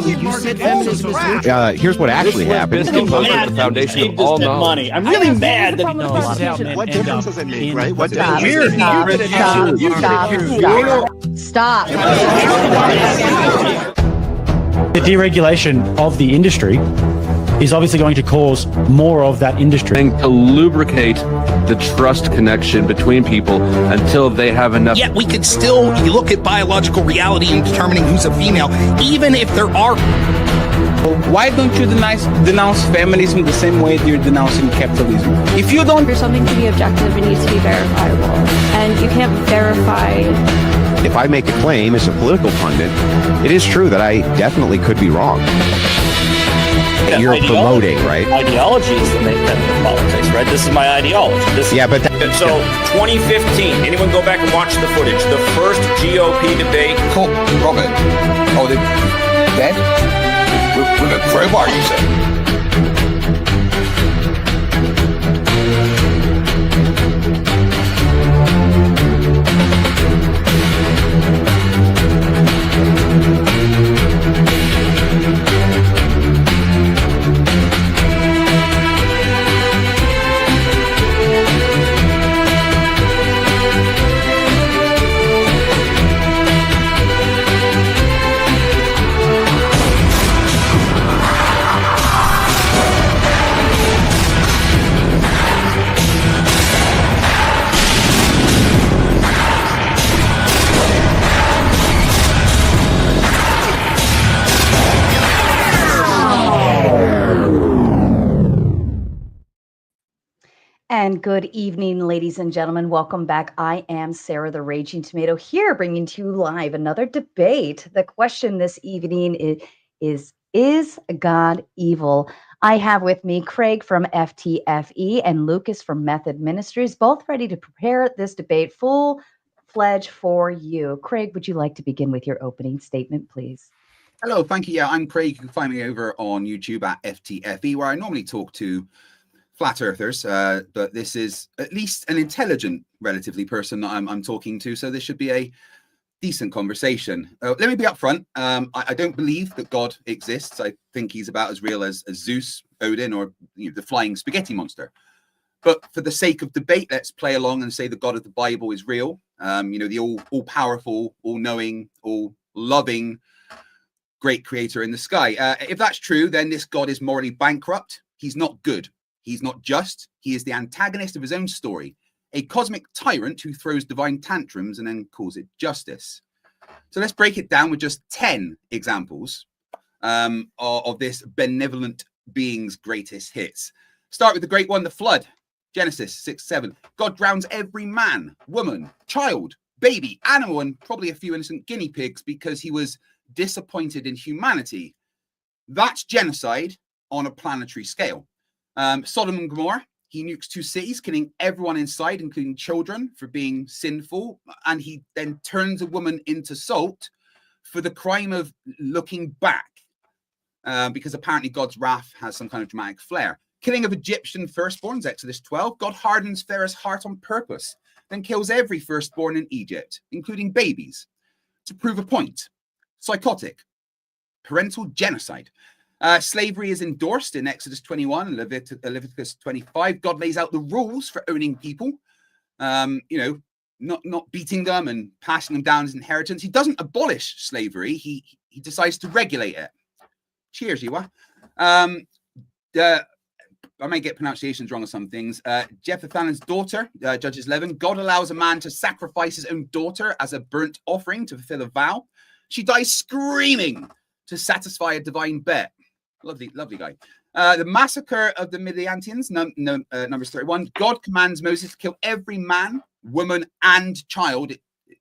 Charlie, you said feminism is neutral. Here's what actually happened. The foundation of all knowledge. I'm really mad that what difference does it make, right? What Stop. The deregulation of the industry is obviously going to cause more of that industry. And to lubricate the trust connection between people until they have enough. Yet we could still look at biological reality in determining who's a female, even if there are. Why don't you denounce feminism the same way you're denouncing capitalism? If you don't... For something to be objective, it needs to be verifiable. And you can't verify... If I make a claim as a political pundit, it is true that I definitely could be wrong. You're promoting, right? Ideology is the main tenet of politics, right? This is my ideology. So 2015, anyone go back and watch the footage? The first GOP debate. Cool, Robert. Oh, they're dead? With a crowbar, you say? And good evening, ladies and gentlemen. Welcome back. I am Sarah the Raging Tomato here, bringing to you live another debate. The question this evening is God evil? I have with me Craig from FTFE and Lucas from Method Ministries, both ready to prepare this debate full-fledged for you. Craig, would you like to begin with your opening statement, please? Hello, thank you. Yeah, I'm Craig. You can find me over on YouTube at FTFE, where I normally talk to flat earthers, but this is at least an intelligent, relatively person that I'm talking to, so this should be a decent conversation. Let me be upfront. I don't believe that God exists. I think he's about as real as Zeus, Odin, or the flying spaghetti monster. But for the sake of debate, let's play along and say the God of the Bible is real. The all-powerful, all-knowing, all-loving, great creator in the sky. If that's true, then this God is morally bankrupt. He's not good. He's not just. He is the antagonist of his own story, a cosmic tyrant who throws divine tantrums and then calls it justice. So let's break it down with just 10 examples of this benevolent being's greatest hits. Start with the great one, the flood. Genesis 6:7. God drowns every man, woman, child, baby, animal, and probably a few innocent guinea pigs because he was disappointed in humanity. That's genocide on a planetary scale. Sodom and Gomorrah, he nukes 2 cities, killing everyone inside, including children, for being sinful. And he then turns a woman into salt for the crime of looking back, because apparently God's wrath has some kind of dramatic flair. Killing of Egyptian firstborns, Exodus 12. God hardens Pharaoh's heart on purpose, then kills every firstborn in Egypt, including babies, to prove a point. Psychotic. Parental genocide. Slavery is endorsed in Exodus 21 and Leviticus 25. God lays out the rules for owning people, not beating them and passing them down as inheritance. He doesn't abolish slavery. He decides to regulate it. Cheers, you are. I may get pronunciations wrong on some things. Jephthah's daughter, Judges 11. God allows a man to sacrifice his own daughter as a burnt offering to fulfill a vow. She dies screaming to satisfy a divine bet. Lovely guy. The massacre of the Midianites, Numbers 31. God commands Moses to kill every man, woman, and child,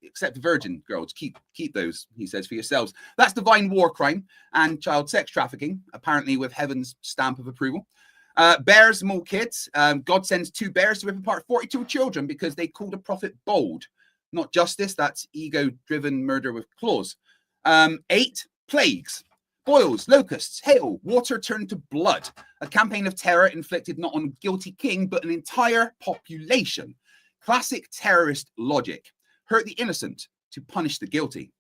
except the virgin girls. Keep those, he says, for yourselves. That's divine war crime and child sex trafficking, apparently with heaven's stamp of approval. Bears, small kids. God sends 2 bears to rip apart 42 children because they called a prophet bold. Not justice, that's ego-driven murder with claws. 8, plagues. Boils, locusts, hail, water turned to blood. A campaign of terror inflicted not on a guilty king, but an entire population. Classic terrorist logic. Hurt the innocent to punish the guilty.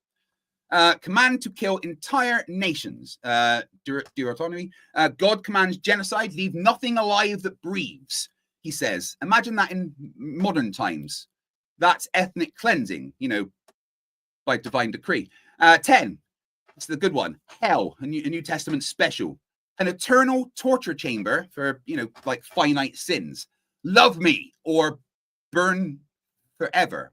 Command to kill entire nations. Deuteronomy. God commands genocide. Leave nothing alive that breathes, he says. Imagine that in modern times. That's ethnic cleansing, by divine decree. 10. It's the good one. Hell, a New Testament special. An eternal torture chamber for, like finite sins. Love me or burn forever.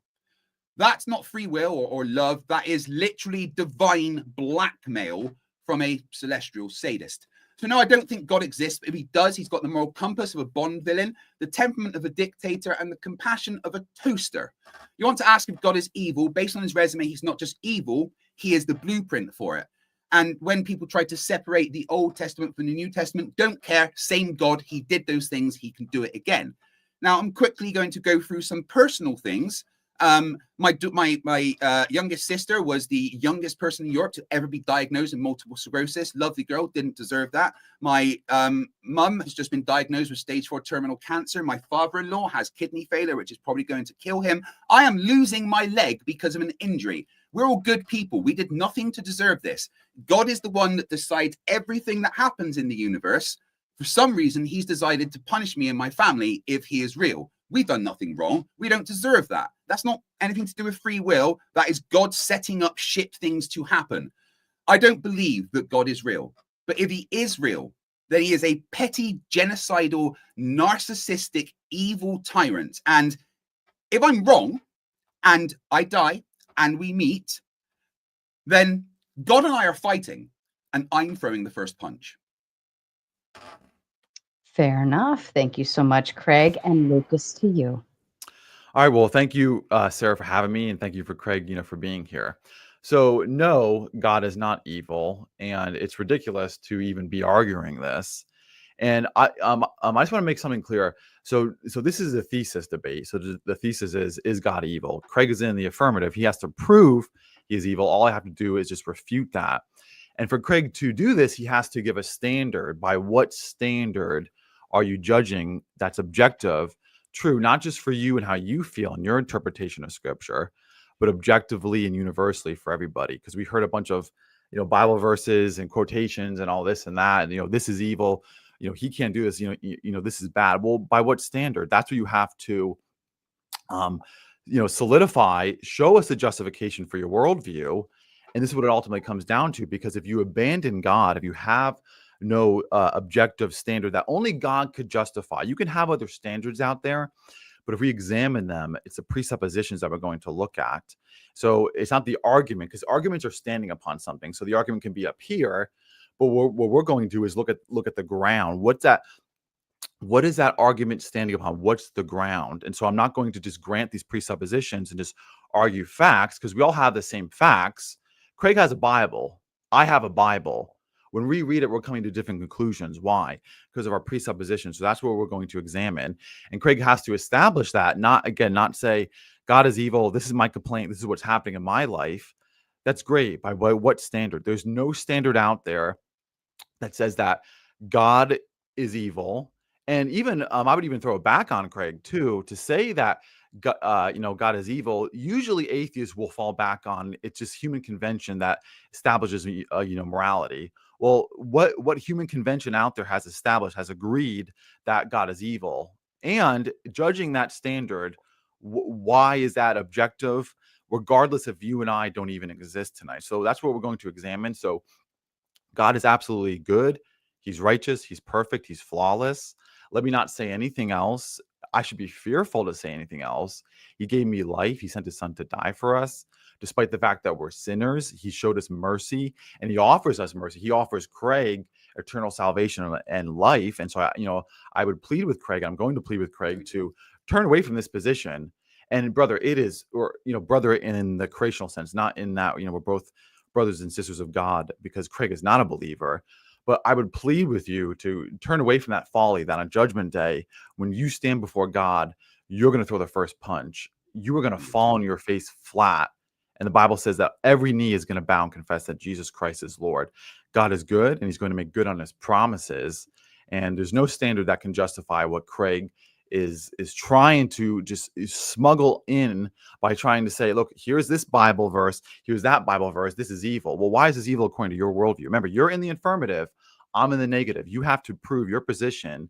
That's not free will or love. That is literally divine blackmail from a celestial sadist. So no, I don't think God exists. But if he does, he's got the moral compass of a Bond villain, the temperament of a dictator, and the compassion of a toaster. You want to ask if God is evil. Based on his resume, he's not just evil, he is the blueprint for it. And when people try to separate the Old Testament from the New Testament, don't care, same God, he did those things, he can do it again. Now, I'm quickly going to go through some personal things. My youngest sister was the youngest person in Europe to ever be diagnosed with multiple sclerosis. Lovely girl, didn't deserve that. My mum has just been diagnosed with stage 4 terminal cancer. My father-in-law has kidney failure, which is probably going to kill him. I am losing my leg because of an injury. We're all good people. We did nothing to deserve this. God is the one that decides everything that happens in the universe. For some reason, he's decided to punish me and my family if he is real. We've done nothing wrong. We don't deserve that. That's not anything to do with free will. That is God setting up shit things to happen. I don't believe that God is real. But if he is real, then he is a petty, genocidal, narcissistic, evil tyrant. And if I'm wrong and I die and we meet, then God and I are fighting and I'm throwing the first punch. Fair enough. Thank you so much, Craig. And Lucas, to you. All right. Well, thank you, Sarah, for having me, and thank you for Craig, for being here. So, no, God is not evil, and it's ridiculous to even be arguing this. And I just want to make something clear. So this is a thesis debate. So the thesis is God evil? Craig is in the affirmative. He has to prove he is evil. All I have to do is just refute that. And for Craig to do this, he has to give a standard. By what standard are you judging that's objective, true, not just for you and how you feel in your interpretation of scripture, but objectively and universally for everybody? Because we heard a bunch of, Bible verses and quotations and all this and that, and, this is evil. He can't do this. This is bad. Well, by what standard? That's what you have to, solidify, show us the justification for your worldview. And this is what it ultimately comes down to, because if you abandon God, if you have no objective standard that only God could justify, you can have other standards out there, but if we examine them, it's the presuppositions that we're going to look at. So it's not the argument, because arguments are standing upon something. So the argument can be up here, but what we're going to do is look at the ground. What is that argument standing upon? What's the ground? And so I'm not going to just grant these presuppositions and just argue facts, because we all have the same facts. Craig has a Bible. I have a Bible. When we read it, we're coming to different conclusions. Why? Because of our presuppositions. So that's what we're going to examine. And Craig has to establish that, not say, God is evil. This is my complaint. This is what's happening in my life. That's great. By what standard? There's no standard out there that says that God is evil. And even I would even throw it back on Craig too, to say that God is evil. Usually atheists will fall back on it's just human convention that establishes morality. Well, what human convention out there has established, has agreed that God is evil, and judging that standard, why is that objective, regardless if you and I don't even exist tonight? So that's what we're going to examine. So God is absolutely good. He's righteous. He's perfect. He's flawless. Let me not say anything else. I should be fearful to say anything else. He gave me life. He sent his son to die for us. Despite the fact that we're sinners, he showed us mercy, and he offers us mercy. He offers Craig eternal salvation and life. And so, I would plead with Craig. I'm going to plead with Craig to turn away from this position. And brother, it is, or, brother in the creational sense, not in that, we're both brothers and sisters of God, because Craig is not a believer. But I would plead with you to turn away from that folly, that on Judgment Day, when you stand before God, you're going to throw the first punch. You are going to fall on your face flat. And the Bible says that every knee is going to bow and confess that Jesus Christ is Lord. God is good, and he's going to make good on his promises. And there's no standard that can justify what Craig is trying to just smuggle in by trying to say, look, here's this Bible verse, here's that Bible verse, this is evil. Well, why is this evil according to your worldview? Remember, you're in the affirmative, I'm in the negative. You have to prove your position,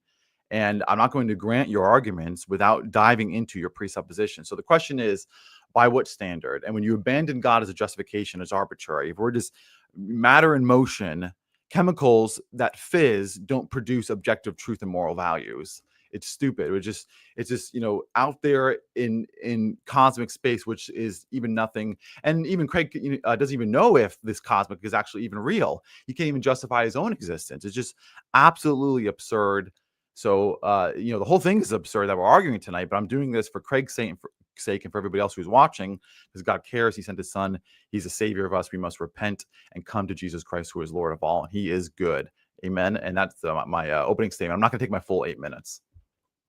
and I'm not going to grant your arguments without diving into your presupposition. So the question is, by what standard? And when you abandon God as a justification, as arbitrary, if we're just matter in motion, chemicals that fizz don't produce objective truth and moral values. It's stupid. It's just, you know, out there in cosmic space, which is even nothing. And even Craig doesn't even know if this cosmic is actually even real. He can't even justify his own existence. It's just absolutely absurd. So, you know, the whole thing is absurd that we're arguing tonight, but I'm doing this for Craig's sake and for everybody else who's watching, because God cares. He sent his son. He's a savior of us. We must repent and come to Jesus Christ, who is Lord of all. And he is good. Amen. And that's my opening statement. I'm not going to take my full 8 minutes.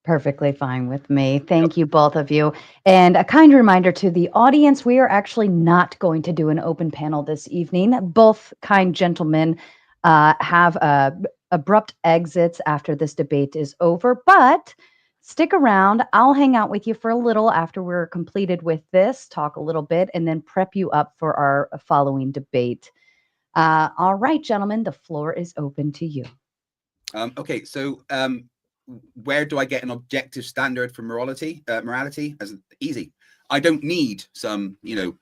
Perfectly fine with me. Thank you, both of you. And a kind reminder to the audience, we are actually not going to do an open panel this evening. Both kind gentlemen have abrupt exits after this debate is over, but stick around. I'll hang out with you for a little after we're completed with this, talk a little bit, and then prep you up for our following debate. All right, gentlemen, the floor is open to you. Okay, so where do I get an objective standard for morality? As easy. I don't need some, you know,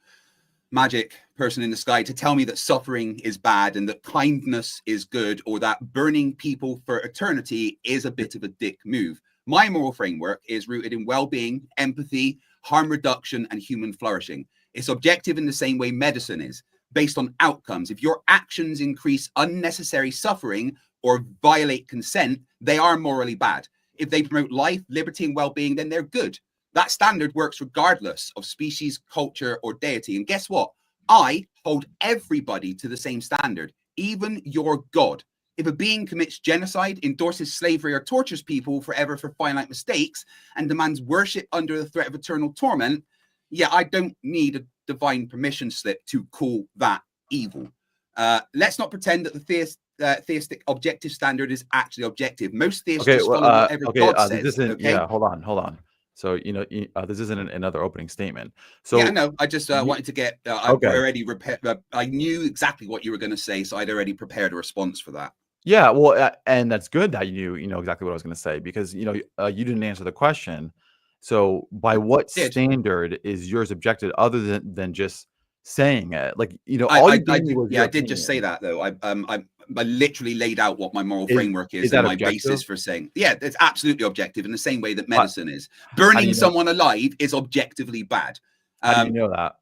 magic person in the sky to tell me that suffering is bad and that kindness is good, or that burning people for eternity is a bit of a dick move. My moral framework is rooted in well-being, empathy, harm reduction, and human flourishing. It's objective in the same way medicine is, based on outcomes. If your actions increase unnecessary suffering or violate consent, they are morally bad. If they promote life, liberty, and well-being, then they're good. That standard works regardless of species, culture, or deity. And guess what? I hold everybody to the same standard, even your God. If a being commits genocide, endorses slavery, or tortures people forever for finite mistakes, and demands worship under the threat of eternal torment, yeah, I don't need a divine permission slip to call that evil. Let's not pretend that the theistic objective standard is actually objective. Most theists just follow whatever God says. Yeah, hold on. So, you know, this isn't another opening statement. So yeah, no, I just wanted to get, I've already I knew exactly what you were going to say, so I'd already prepared a response for that. Yeah, well, and that's good that you know exactly what I was going to say, because, you know, you didn't answer the question. So by what standard is yours objective other than just saying it? Like, you know, I did just say that, though. I literally laid out what my moral framework is and my basis for saying, yeah, it's absolutely objective in the same way that medicine is. Burning someone alive is objectively bad. How do you know that?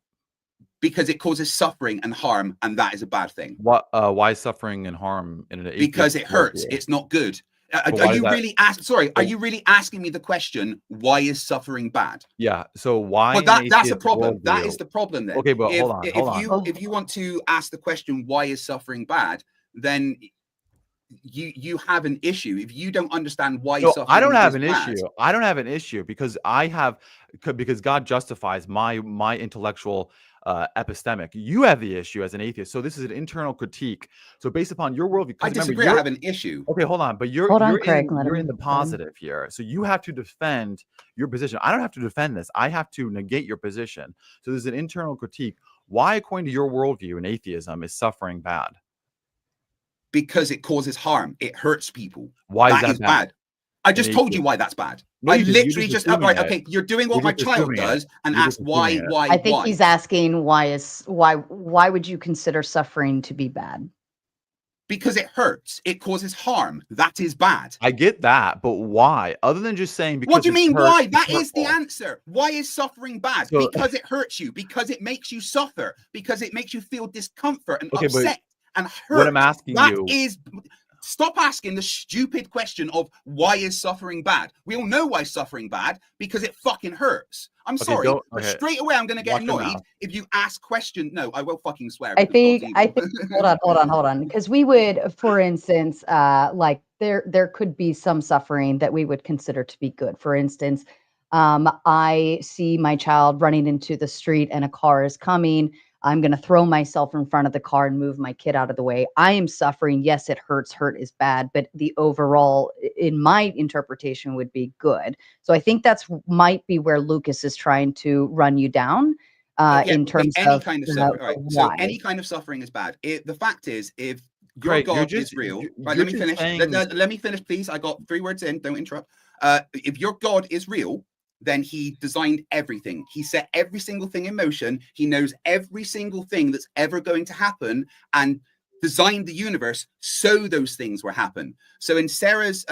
Because it causes suffering and harm, and that is a bad thing. What? Why suffering and harm in an because it hurts. It's not good. Are you really Are you really asking me the question? Why is suffering bad? Yeah. So why? Well, that's a problem. That is the problem. Then. Okay, but hold on. If you want to ask the question, why is suffering bad? Then you have an issue. If you don't understand why suffering I don't have an bad, issue. I don't have an issue because because God justifies my intellectual epistemic. You have the issue as an atheist. So this is an internal critique. So based upon your worldview, I disagree. I have an issue. Okay, hold on. But you're in the positive here. So you have to defend your position. I don't have to defend this. I have to negate your position. So there's an internal critique. Why, according to your worldview in atheism, is suffering bad? Because it causes harm. It hurts people. Why is that bad? I just told you why that's bad. No, I literally just right. Okay, you're doing what my child does and ask why. I think he's asking why would you consider suffering to be bad? Because it hurts. It causes harm. That is bad. I get that, but why? Other than just saying because. What do you mean why? That is the answer. Why is suffering bad? Because it hurts you. Because it makes you suffer. Because it makes you feel discomfort and upset and hurt. What I'm asking you is. Stop asking the stupid question of why is suffering bad? We all know why suffering bad, because it fucking hurts. I'm sorry, but straight away I'm going to get annoyed if you ask question. No, I will fucking swear. I think hold on. Because we would, for instance, like there could be some suffering that we would consider to be good. For instance, I see my child running into the street and a car is coming. I'm going to throw myself in front of the car and move my kid out of the way. I am suffering. Yes, it hurts. Hurt is bad, but the overall, in my interpretation, would be good. So I think that's might be where Lucas is trying to run you down in terms any of kind of suffering. Right. So any kind of suffering is bad. The fact is, if your God is real, right? Let me finish. Let me finish, please. I got 3 words in. Don't interrupt. If your God is real, then he designed everything. He set every single thing in motion. He knows every single thing that's ever going to happen and designed the universe so those things will happen. So in Sarah's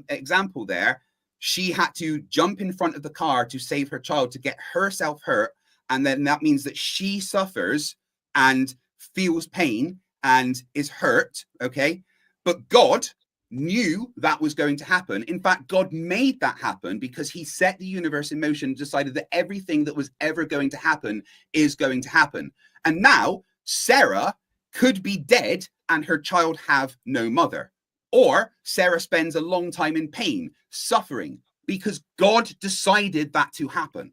example there, she had to jump in front of the car to save her child, to get herself hurt. And then that means that she suffers and feels pain and is hurt, okay? But God knew that was going to happen. In fact, God made that happen because he set the universe in motion, decided that everything that was ever going to happen is going to happen. And now Sarah could be dead and her child have no mother. Or Sarah spends a long time in pain, suffering, because God decided that to happen.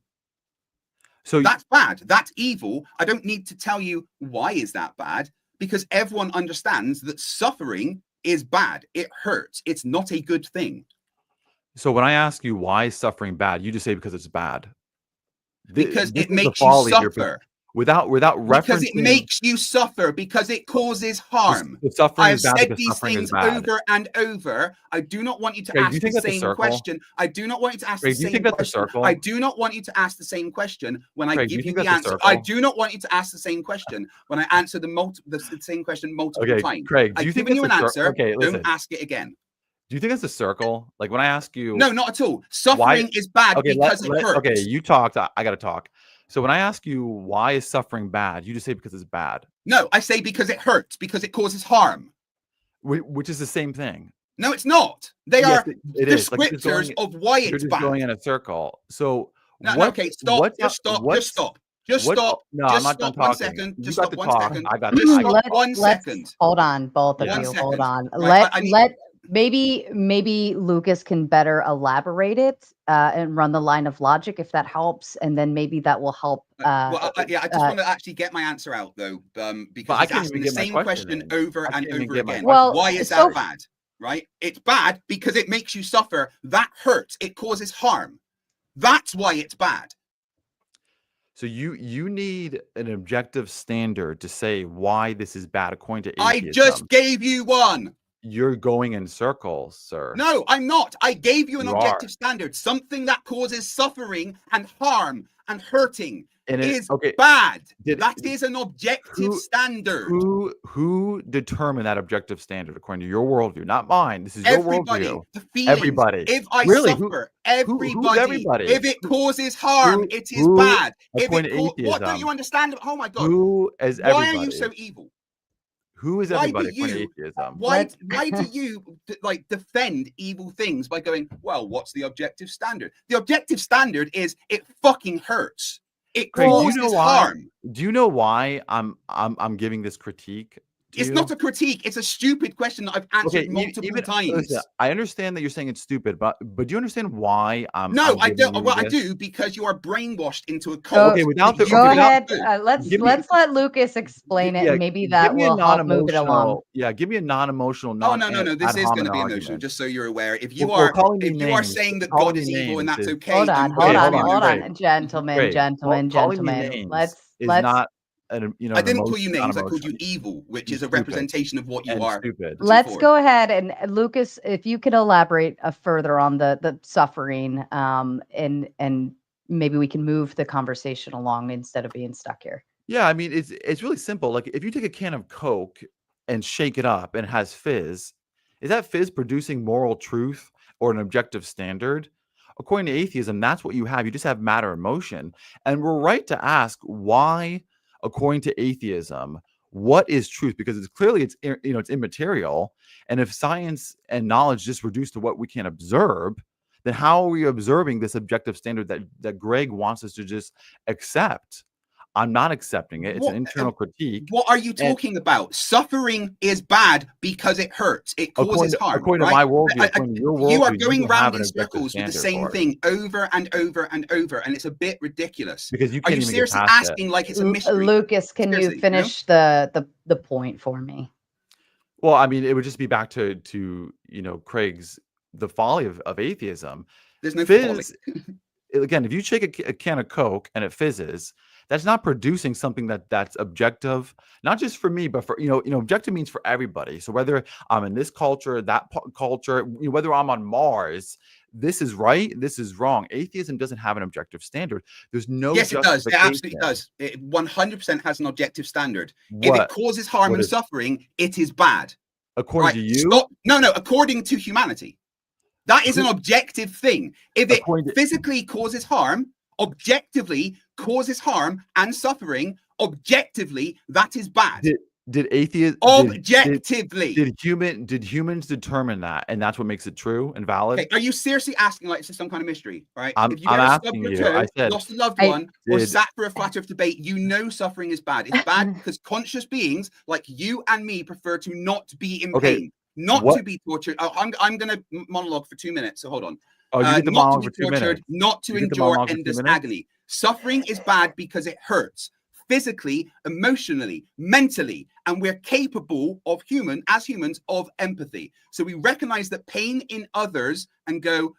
So that's bad. That's evil. I don't need to tell you why is that bad, because everyone understands that suffering is bad. It hurts. It's not a good thing. So when I ask you why is suffering bad, you just say because it's bad. Because it makes you suffer. Without referencing, because it makes you suffer, because it causes harm. I've said these things over and over. I do not want you to ask the same question. I do not want you to ask the same question. I do not want you to ask the same question when I give you the answer. I do not want you to ask the same question when I answer the same question multiple times. Craig, do you think you an answer? Okay, don't ask it again. Do you think it's a circle? Like when I ask you, no, not at all. Suffering is bad because it hurts. Okay, you talked. I got to talk. So when I ask you why is suffering bad, you just say because it's bad. No, I say because it hurts, because it causes harm. Which is the same thing. No, it's not. They are descriptors of why it's bad. You're just going in a circle. So okay, stop. Just stop. No, I'm not done talking. 1 second. Just stop 1 second. I got this. Just stop 1 second. Hold on, both of you. Hold on. Let maybe Lucas can better elaborate it and run the line of logic if that helps, and then maybe that will help. I just want to actually get my answer out though, because he's asking the same question over and over again. Well, why is that bad? Right? It's bad because it makes you suffer. That hurts. It causes harm. That's why it's bad. So you need an objective standard to say why this is bad according to atheism. I just gave you one. You're going in circles, sir. No, I'm not. I gave you an objective standard. Something that causes suffering and harm and hurting is bad. That is an objective standard. Who determined that objective standard according to your worldview? Not mine. This is your worldview. The feelings. Everybody. If I suffer, everybody. If it causes harm, it is bad. What don't you understand? Oh my God. Why are you so evil? Who is everybody according to atheism? Why do you defend evil things by going, well, what's the objective standard? The objective standard is it fucking hurts. It causes harm. Do you know why I'm giving this critique? It's not a critique. It's a stupid question that I've answered multiple times. Listen, I understand that you're saying it's stupid, but do you understand why I'm? No, I don't. Well, I do, because you are brainwashed into a cult. Okay, go ahead. Let's let Lucas explain it. And maybe that will help move it along. Yeah, give me a non-emotional. No. This is going to be emotional. Just so you're aware. If you are saying that God is evil and that's okay, hold on, gentlemen. Let's not. I didn't call you names. I called you evil, which is a representation of what you are. Stupid. Let's go ahead and Lucas, if you could elaborate further on the suffering, and maybe we can move the conversation along instead of being stuck here. Yeah, I mean it's really simple. Like if you take a can of Coke and shake it up and it has fizz, is that fizz producing moral truth or an objective standard? According to atheism, that's what you have. You just have matter and motion, and we're right to ask why. According to atheism, what is truth? Because it's clearly it's immaterial, and if science and knowledge just reduce to what we can observe, then how are we observing this objective standard that Greg wants us to just accept? I'm not accepting it. It's an internal critique. What are you talking about? Suffering is bad because it hurts. It causes harm. According to my worldview, according to your worldview, you are going round in objective circles with the standard same for it. thing over and over and over, and it's a bit ridiculous. Because you Are can't you even get seriously past asking it. like it's a mystery? Lucas, can Seriously, you finish the point for me? Well, I mean, it would just be back to Craig's the folly of atheism. There's no folly. Again, if you shake a can of Coke and it fizzes, that's not producing something that's objective, not just for me, but for objective means for everybody. So whether I'm in this culture, that culture, whether I'm on Mars, this is right, this is wrong. Atheism doesn't have an objective standard. There's no. Yes, it does. It absolutely does. It 100% has an objective standard. If it causes harm and suffering, it is bad. According to you? Stop. No, according to humanity. That is an objective thing. If it physically causes harm, objectively causes harm and suffering, objectively, that is bad. Did atheists objectively did humans determine that, and that's what makes it true and valid? Okay, are you seriously asking like it's some kind of mystery, right? I'm if you asking you. I said, lost a loved one, or sat for a flat earth debate, suffering is bad. It's bad because conscious beings like you and me prefer to not be in pain, not to be tortured. I'm going to monologue for 2 minutes, so hold on. Oh, you get the monologue for 2 minutes. Not to endure endless agony. Suffering is bad because it hurts. Physically, emotionally, mentally, and we're capable of as humans of empathy. So we recognize that pain in others and go,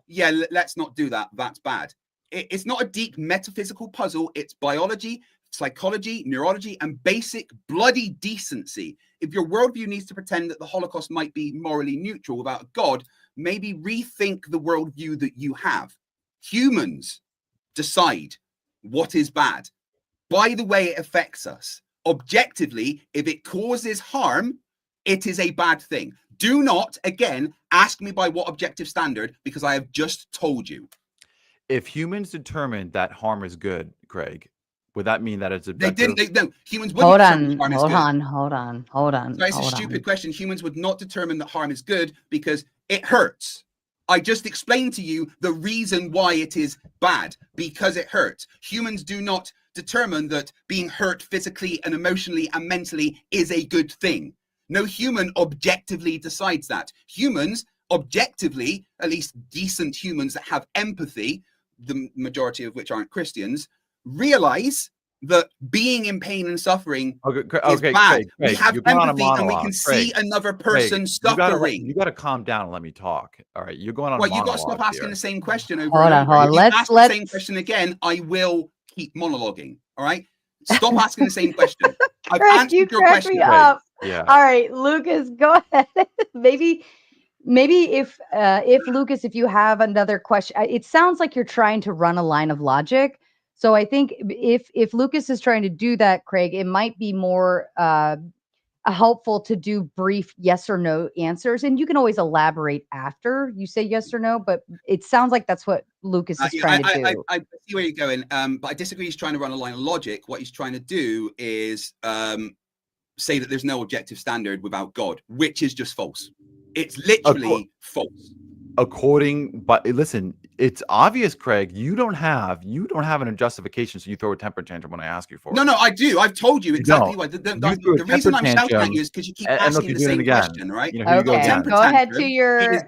yeah, let's not do that. That's bad. It's not a deep metaphysical puzzle. It's biology, psychology, neurology, and basic bloody decency. If your worldview needs to pretend that the Holocaust might be morally neutral without a God, maybe rethink the worldview that you have. Humans decide what is bad. By the way it affects us. Objectively, if it causes harm, it is a bad thing. Do not, again, ask me by what objective standard, because I have just told you. If humans determined that harm is good, Craig, would that mean that it's objective? No, humans wouldn't determine harm is good. Hold on. It's a stupid question. Humans would not determine that harm is good because it hurts. I just explained to you the reason why it is bad, because it hurts. Humans do not determine that being hurt physically and emotionally and mentally is a good thing. No human objectively decides that. Humans objectively, at least decent humans that have empathy, the majority of which aren't Christians, realize that being in pain and suffering is bad. Craig, we have empathy and we can see another person suffering. You got to calm down and let me talk. All right, you're going on. Well, you got to stop asking the same question over hold and on. over. Let's the same question again. I will keep monologuing. All right, stop asking the same question. I've answered your question. Yeah. All right, Lucas, go ahead. Maybe if Lucas, if you have another question, it sounds like you're trying to run a line of logic. So I think if Lucas is trying to do that, Craig, it might be more helpful to do brief yes or no answers, and you can always elaborate after you say yes or no. But it sounds like that's what Lucas is trying to do. I see where you're going, but I disagree. He's trying to run a line of logic. What he's trying to do is say that there's no objective standard without God, which is just false. It's literally false. But listen, it's obvious, Craig. You don't have a justification, so you throw a temper tantrum when I ask you for it. No, I do. I've told you exactly why. The reason I'm shouting at you is because you keep asking the same question, right? Okay, go ahead to your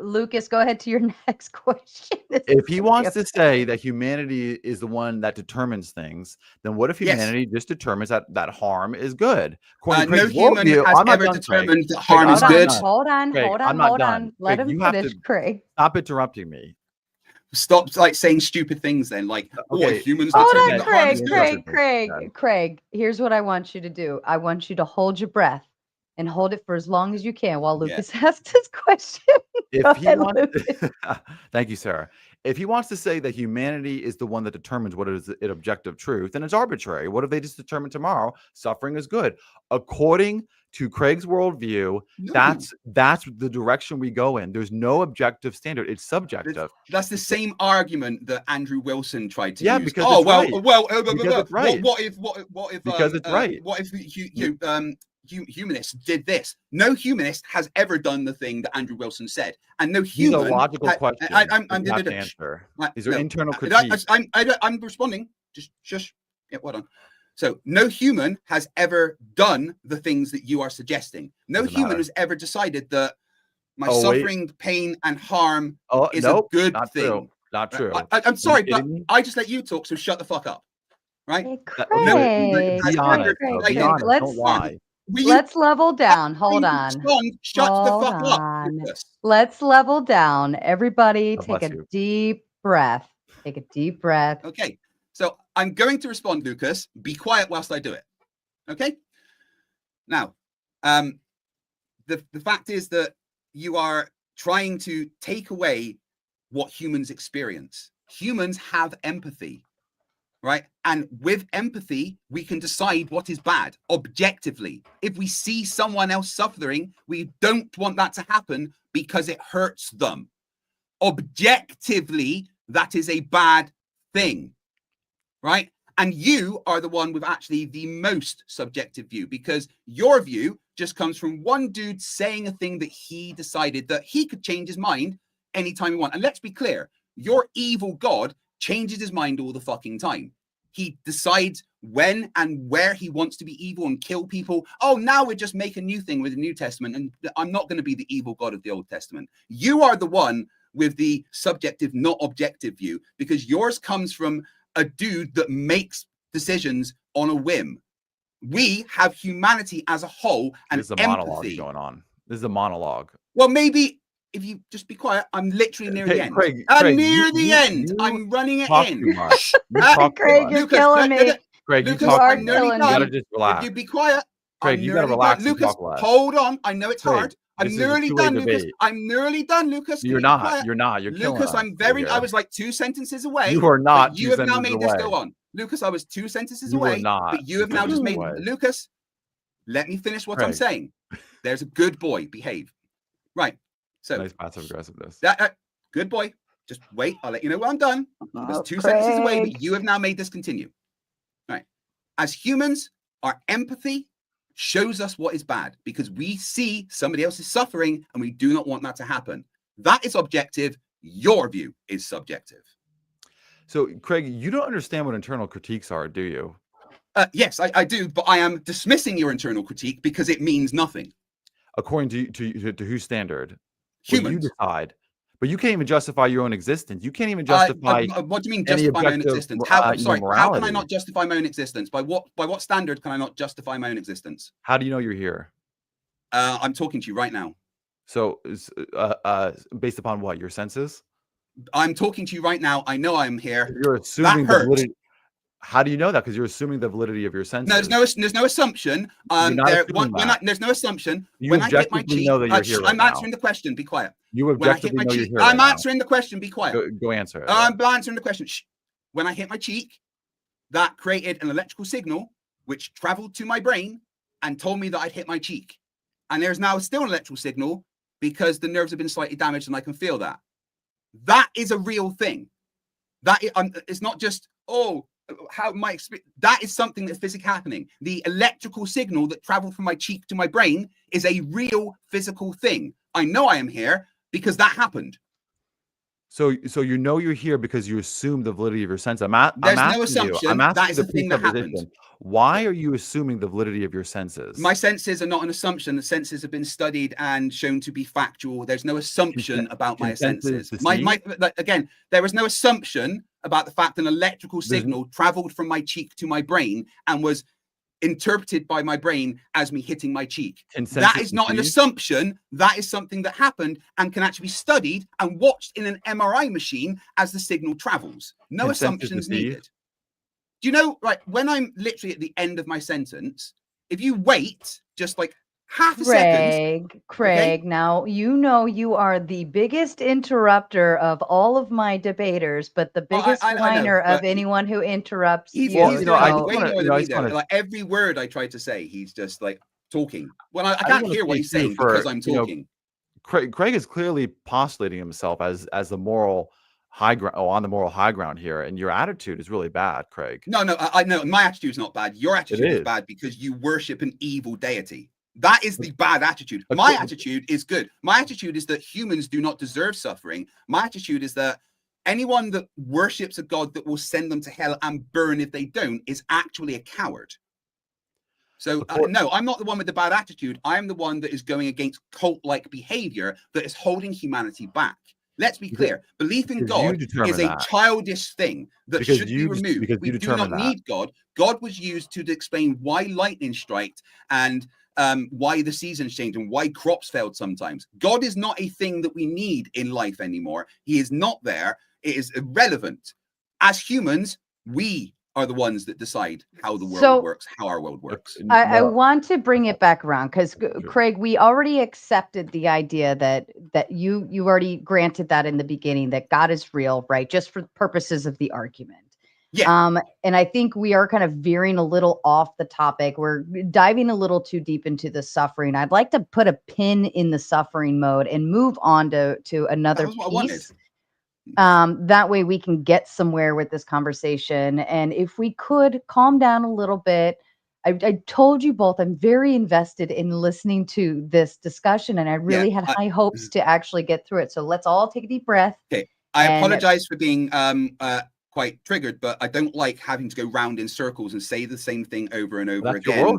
Lucas. Go ahead to your next question. If he wants to say that humanity is the one that determines things, then what if humanity just determines that harm is good? No human has ever determined that harm is good. Hold on. Let him finish, Craig. Stop interrupting me. Stop saying stupid things then. Humans. Hold on, Craig. Here's what I want you to do. I want you to hold your breath and hold it for as long as you can while Lucas asks his question. Thank you, Sarah. If he wants to say that humanity is the one that determines what is an objective truth, then it's arbitrary. What if they just determine tomorrow suffering is good? According to Craig's worldview, that's the direction we go in. There's no objective standard. It's subjective. That's the same argument that Andrew Wilson tried to use. Because it's right. What if because it's right. What if humanists did this? No humanist has ever done the thing that Andrew Wilson said, and no human. These are logical questions. I'm answer. These are internal critiques. I'm responding. Just shush. Yeah, well done. So no human has ever done the things that you are suggesting. No human has ever decided that my suffering, pain, and harm is a good thing. True. Not true. I'm sorry, but I just let you talk, so shut the fuck up. Right? Hey, Craig. Be honest. Craig. Be honest. Don't lie. Let's level down. Hold on. Shut the fuck up. Lucas. Let's level down. Everybody take a deep breath. Take a deep breath. Okay. So I'm going to respond, Lucas. Be quiet whilst I do it. Okay? Now, the fact is that you are trying to take away what humans experience. Humans have empathy, right? And with empathy, we can decide what is bad objectively. If we see someone else suffering, we don't want that to happen because it hurts them. Objectively, that is a bad thing, right? And you are the one with actually the most subjective view, because your view just comes from one dude saying a thing that he decided that he could change his mind anytime he wants. And let's be clear, your evil God changes his mind all the fucking time. He decides when and where he wants to be evil and kill people. Oh, now we just make a new thing with the New Testament, and I'm not going to be the evil God of the Old Testament. You are the one with the subjective, not objective view, because yours comes from a dude that makes decisions on a whim. We have humanity as a whole and There's a monologue going on. This is a monologue. Well, maybe if you just be quiet, I'm literally near the end. I'm near the end. I'm running it in. Craig, you're killing me. Craig, Lucas, you talk. I'm nearly done. You gotta just relax. If you be quiet, Craig, you gotta relax. Lucas, hold on. I know it's hard. I'm nearly done, Lucas. Debate. I'm nearly done, Lucas. You're not. You're not. You're killing Lucas, us I'm very. here. I was like 2 sentences away. You are not. You have now made this go on. Lucas, I was 2 sentences away. You are not. But you have now just made. Lucas, let me finish what I'm saying. There's a good boy. Behave. Right. So nice passive aggressiveness. Good boy. Just wait. I'll let you know when I'm done. I was 2 sentences away, but you have now made this continue. Right. As humans, our empathy shows us what is bad because we see somebody else is suffering and we do not want that to happen. That is objective. Your view is subjective. So, Craig, you don't understand what internal critiques are, do you? Yes, I do, but I am dismissing your internal critique because it means nothing. According to whose standard? Humans. You decide. But you can't even justify your own existence. You can't even justify. What do you mean justify my own existence? How can I not justify my own existence? By what standard can I not justify my own existence? How do you know you're here? I'm talking to you right now. So, based upon what? Your senses? I'm talking to you right now. I know I'm here. You're assuming the validity. How do you know that? Because you're assuming the validity of your senses. No, there's no assumption. There's no assumption. When I hit my cheek, I'm answering the question. Be quiet. You objectively know you're here. I'm answering the question. Be quiet. Go answer it. I'm answering the question. Shh. When I hit my cheek, that created an electrical signal which traveled to my brain and told me that I'd hit my cheek. And there's now still an electrical signal because the nerves have been slightly damaged and I can feel that. That is a real thing. It's not just, how my experience. That is something that's physically happening. The electrical signal that traveled from my cheek to my brain is a real physical thing. I know I am here because that happened. So you know you're here because you assume the validity of your sense. There's no assumption. That is the thing that happened. Why are you assuming the validity of your senses? My senses are not an assumption. The senses have been studied and shown to be factual. There's no assumption about my senses. Again, there was no assumption about the fact an electrical signal traveled from my cheek to my brain and was interpreted by my brain as me hitting my cheek. That is not an assumption. That is something that happened and can actually be studied and watched in an MRI machine as the signal travels. No assumptions needed. Do you know, right, when I'm literally at the end of my sentence, if you wait just like half a second. Craig, now you know you are the biggest interrupter of all of my debaters, but the biggest whiner of anyone who interrupts he's you. Way more than me there. Like every word I try to say, he's just like talking. Well, I can't hear what he's saying because I'm talking. Craig is clearly postulating himself as the moral high ground, on the moral high ground here, and your attitude is really bad, Craig. No, I know my attitude is not bad. Your attitude is bad because you worship an evil deity. That is the bad attitude. My attitude is good. My attitude is that humans do not deserve suffering. My attitude is that anyone that worships a God that will send them to hell and burn if they don't is actually a coward. So no, I'm not the one with the bad attitude. I'm the one that is going against cult-like behavior that is holding humanity back. Let's be clear. Belief in God is a childish thing that should be removed. We do not need God. God was used to explain why lightning striked and why the seasons change and why crops failed sometimes. God is not a thing that we need in life anymore. He is not there. It is irrelevant. As humans, we are the ones that decide how the world works, how our world works. I want to bring it back around because Craig, we already accepted the idea that you already granted that in the beginning, that God is real, right? Just for purposes of the argument. Yeah. And I think we are kind of veering a little off the topic. We're diving a little too deep into the suffering. I'd like to put a pin in the suffering mode and move on to another piece. That way we can get somewhere with this conversation. And if we could calm down a little bit, I told you both, I'm very invested in listening to this discussion, and I really had high hopes to actually get through it. So let's all take a deep breath. Okay. I apologize for being quite triggered, but I don't like having to go round in circles and say the same thing over and over again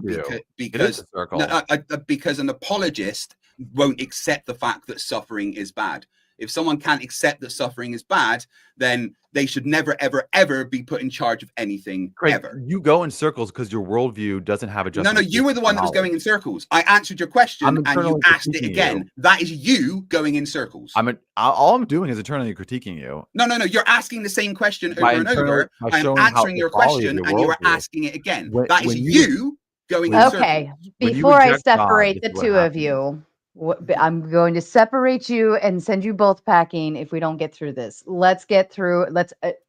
because an apologist won't accept the fact that suffering is bad. If someone can't accept that suffering is bad, then they should never, ever, ever be put in charge of anything ever. You go in circles because your worldview doesn't have a justification. No, you were the one that was going in circles. I answered your question and you asked it again. That is you going in circles. All I'm doing is internally critiquing you. No. You're asking the same question over and over. I'm answering your question and you are asking it again. That is you going in circles. Okay, before I separate the two of you, I'm going to separate you and send you both packing if we don't get through this. Let's get through.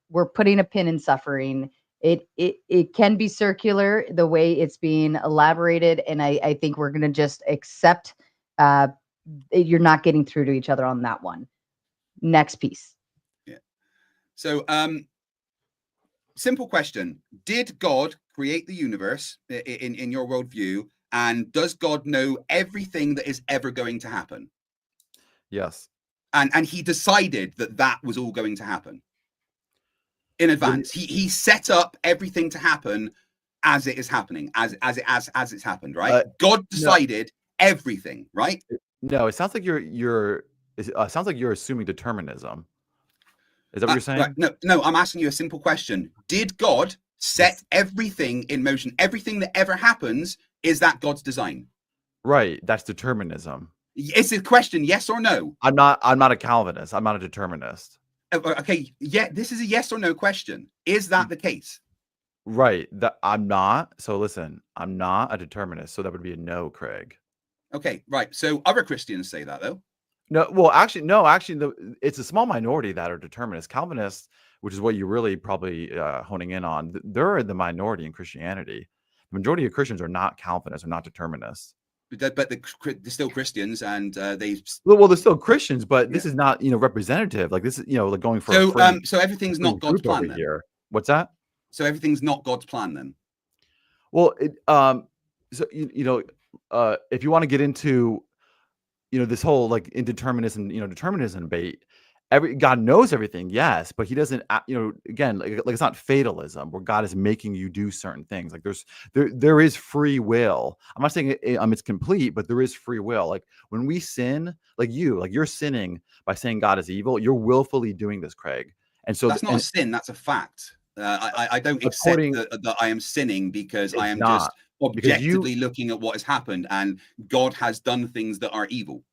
We're putting a pin in suffering. It can be circular the way it's being elaborated, and I think we're going to just accept you're not getting through to each other on that one. Next piece. Yeah. So simple question: did God create the universe in your worldview? And does God know everything that is ever going to happen? Yes. And he decided that was all going to happen in advance. He set up everything to happen as it is happening, as it's happened, right? God decided everything, right? No, it sounds like you're assuming determinism. Is that what you're saying? Right. No, I'm asking you a simple question. Did God set everything in motion? Everything that ever happens, is that God's design? Right. That's determinism. It's a question, yes or no? I'm not a Calvinist. I'm not a determinist. Okay. Yeah, this is a yes or no question. Is that the case? Right. I'm not. So listen, I'm not a determinist. So that would be a no, Craig. Okay. Right. So other Christians say that though. No. Well, actually, no. Actually, it's a small minority that are determinists. Calvinists, which is what you're really probably honing in on, they're the minority in Christianity. The majority of Christians are not Calvinists, or not determinists. But they're still Christians, and they. Well, they're still Christians, but this is not, representative. Like this is, like going for. So everything's not God's plan then. Here. What's that? So everything's not God's plan then. Well, so if you want to get into, this whole like indeterminism, determinism debate. God knows everything, yes, but he doesn't, again, like it's not fatalism where God is making you do certain things. Like there is free will. I'm not saying it's complete, but there is free will. Like when we sin, you're sinning by saying God is evil. You're willfully doing this, Craig. And so that's not a sin. That's a fact. I don't accept that I am sinning because I am just objectively looking at what has happened, and God has done things that are evil.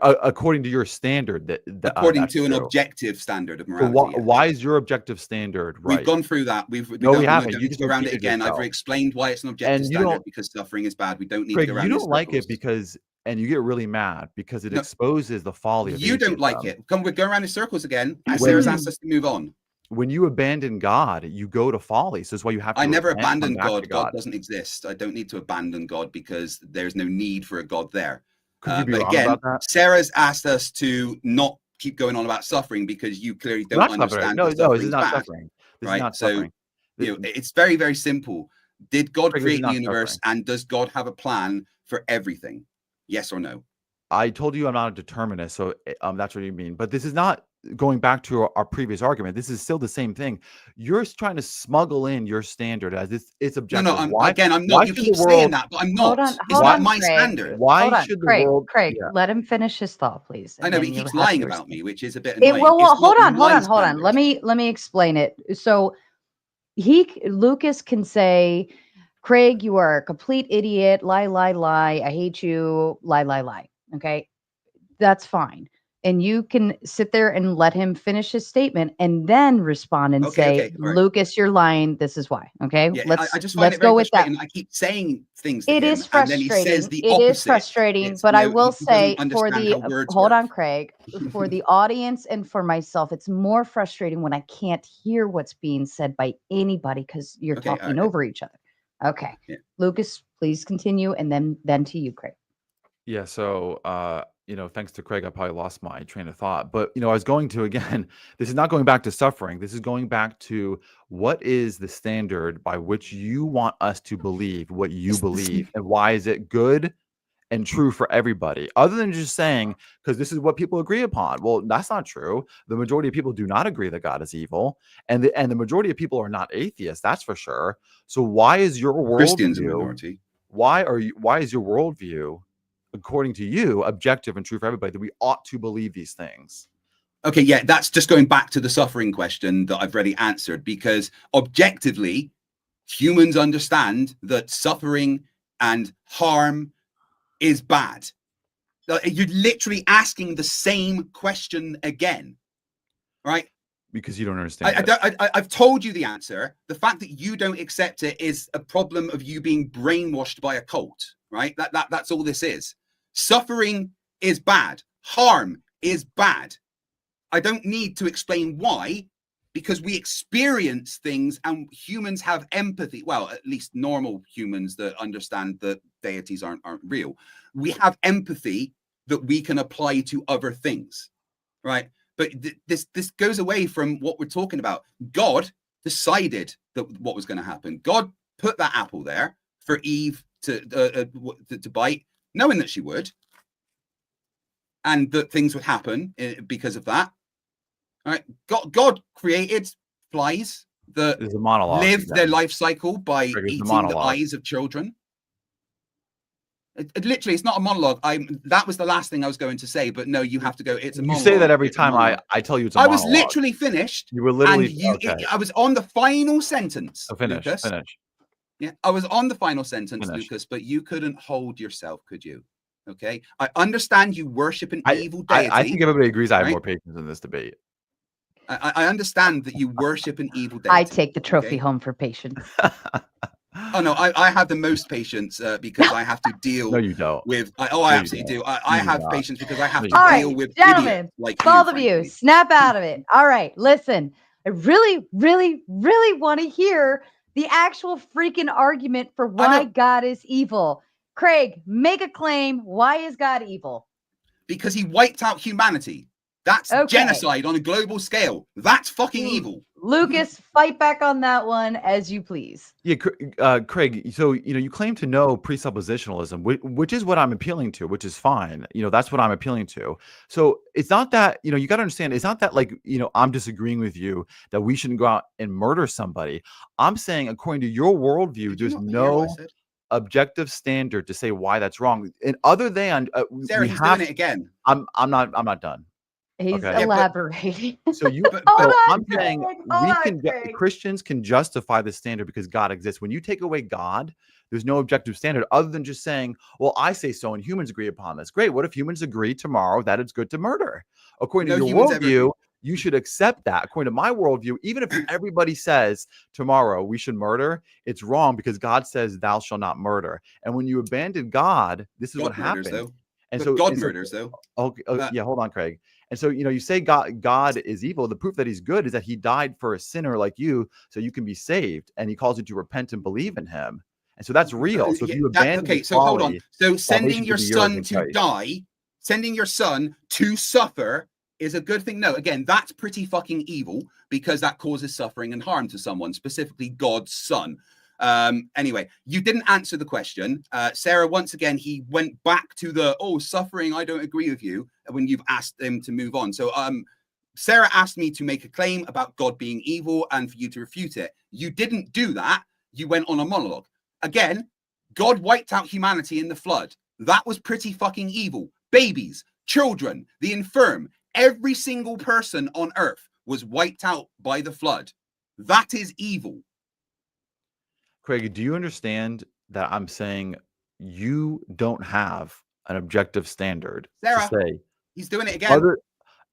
According to your standard, according to an objective standard of morality. So why is your objective standard right? We've gone through that. We haven't. You just go around it again. I've explained why it's an objective standard because suffering is bad. We don't need to go around. You don't like it because, and you get really mad because it exposes the folly of you don't like it. We're going around in circles again. Sarah's asked us to move on. When you abandon God, you go to folly. So that's why you have to. I never abandoned God. God doesn't exist. I don't need to abandon God because there's no need for a God there. But again, Sarah's asked us to not keep going on about suffering because you clearly don't understand. No, this is not suffering. Right? So, it's very, very simple. Did God create the universe, and does God have a plan for everything? Yes or no? I told you I'm not a determinist, so that's what you mean. But this is not going back to our previous argument, this is still the same thing. You're trying to smuggle in your standard as it's objective. No, I'm not. You keep saying that, but I'm not. It's not my standard. Why should the world? Craig, let him finish his thought, please. I know, but he keeps lying about me, which is a bit annoying. Well, hold on. Let me explain it. So Lucas can say, Craig, you are a complete idiot. Lie. I hate you. Lie. Okay, that's fine. And you can sit there and let him finish his statement and then respond and say, Lucas, you're lying. This is why. Okay. Yeah, let's go with that. I keep saying things. It is frustrating. And then he says the opposite. It is frustrating, but I will say hold on, Craig, for the audience and for myself, it's more frustrating when I can't hear what's being said by anybody because you're talking over each other. Okay. Yeah. Lucas, please continue. And then to you, Craig. Yeah. So, thanks to Craig, I probably lost my train of thought. But, I was going to, again, this is not going back to suffering. This is going back to what is the standard by which you want us to believe what you believe, and why is it good and true for everybody, other than just saying, because this is what people agree upon. Well, that's not true. The majority of people do not agree that God is evil, and the majority of people are not atheists. That's for sure. So why is your worldview? Christians a minority. Why is your worldview, according to you, objective and true for everybody, that we ought to believe these things? Okay, yeah, that's just going back to the suffering question that I've already answered, because objectively, humans understand that suffering and harm is bad. You're literally asking the same question again, right? Because you don't understand. I've told you the answer. The fact that you don't accept it is a problem of you being brainwashed by a cult, right? That's all this is. Suffering is bad. Harm is bad. I don't need to explain why, because we experience things and humans have empathy. Well, at least normal humans that understand that deities aren't real. We have empathy that we can apply to other things, right? But this goes away from what we're talking about. God decided that what was going to happen. God put that apple there for Eve to bite, knowing that she would, and that things would happen because of that. All right, God created flies that live their life cycle by eating the eyes of children. It literally, it's not a monologue. That was the last thing I was going to say, but no, you have to go. It's a monologue. You say that every time I tell you it's a monologue. I was literally finished. You were literally. I was on the final sentence. So finish. Yeah, I was on the final sentence, Lucas, but you couldn't hold yourself, could you? Okay, I understand you worship an evil deity. I think everybody agrees I have more patience in this debate. I understand that you worship an evil deity. I take the trophy home for patience. Oh no, I have the most patience because I have to deal. No, you don't. With I absolutely do. I have patience because I have to deal with gentlemen, like both of you. Snap out of it. All right, listen. I really, really, really want to hear the actual freaking argument for why God is evil. Craig, make a claim. Why is God evil? Because he wiped out humanity. That's genocide on a global scale. That's fucking evil. Lucas, fight back on that one as you please. Yeah, Craig, so, you claim to know presuppositionalism, which is what I'm appealing to, which is fine. That's what I'm appealing to. So it's not that, you got to understand, it's not that like, I'm disagreeing with you that we shouldn't go out and murder somebody. I'm saying, according to your worldview, there's no objective standard to say why that's wrong. And other than Sarah, he's doing it again. I'm not done. He's elaborating. So I'm saying Christians can justify the standard because God exists. When you take away God, there's no objective standard other than just saying, well, I say so and humans agree upon this. Great. What if humans agree tomorrow that it's good to murder? According to your worldview, you should accept that. According to my worldview, even if everybody says tomorrow we should murder, it's wrong because God says thou shalt not murder. And when you abandon God, this is what happens. God murders though. Okay, yeah, hold on, Craig. And so, you say God is evil. The proof that he's good is that he died for a sinner like you so you can be saved. And he calls you to repent and believe in him. And so that's real. So if you abandon so hold on. So sending your son to die, sending your son to suffer is a good thing. No, again, that's pretty fucking evil because that causes suffering and harm to someone, specifically God's son. Anyway, you didn't answer the question. Sarah, once again, he went back to the, suffering, I don't agree with you when you've asked him to move on. So Sarah asked me to make a claim about God being evil and for you to refute it. You didn't do that. You went on a monologue. Again, God wiped out humanity in the flood. That was pretty fucking evil. Babies, children, the infirm, every single person on earth was wiped out by the flood. That is evil. Craig, do you understand that I'm saying you don't have an objective standard Sarah, to say he's doing it again.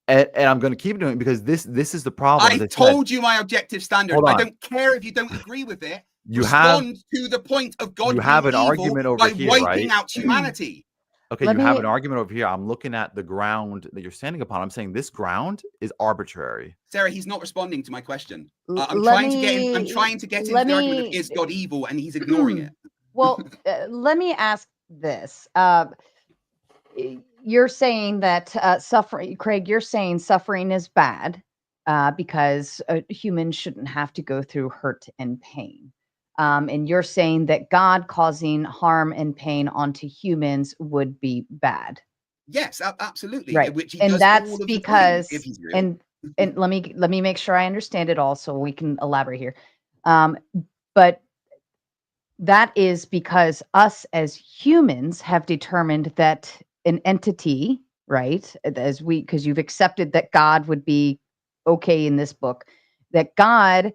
And I'm going to keep doing it because this is the problem. I told you my objective standard. Hold on. I don't care if you don't agree with it. You Respond to the point of God you have being an evil argument over by here, wiping right? out humanity. Okay, you have an argument over here. I'm looking at the ground that you're standing upon. I'm saying this ground is arbitrary. Sarah, he's not responding to my question. I'm trying to get him into the argument of is God evil, and he's ignoring it. Well, let me ask this. You're saying that suffering, Craig, you're saying suffering is bad because humans shouldn't have to go through hurt and pain. And you're saying that God causing harm and pain onto humans would be bad. Yes, absolutely. Right. Which he and does that's all of the because, time, if he's real. and let me make sure I understand it all so we can elaborate here. But that is because us as humans have determined that an entity, right, because you've accepted that God would be okay in this book, that God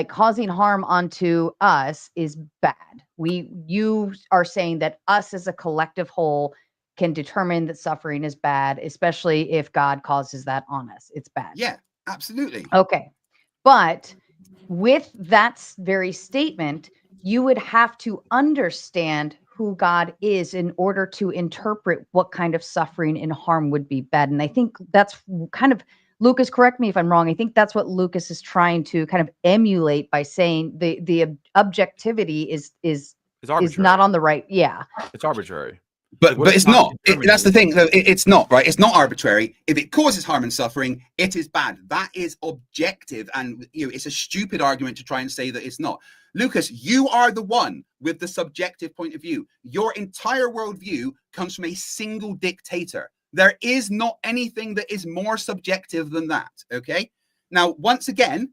causing harm onto us is bad. You are saying that us as a collective whole can determine that suffering is bad, especially if God causes that on us. It's bad. Yeah, absolutely. Okay. But with that very statement, you would have to understand who God is in order to interpret what kind of suffering and harm would be bad. And I think that's kind of, Lucas, correct me if I'm wrong. I think that's what Lucas is trying to kind of emulate by saying the objectivity is not on the right. Yeah. It's arbitrary. But it's not. That's the thing. It's not, right? It's not arbitrary. If it causes harm and suffering, it is bad. That is objective. And it's a stupid argument to try and say that it's not. Lucas, you are the one with the subjective point of view. Your entire worldview comes from a single dictator. There is not anything that is more subjective than that. Okay. Now, once again,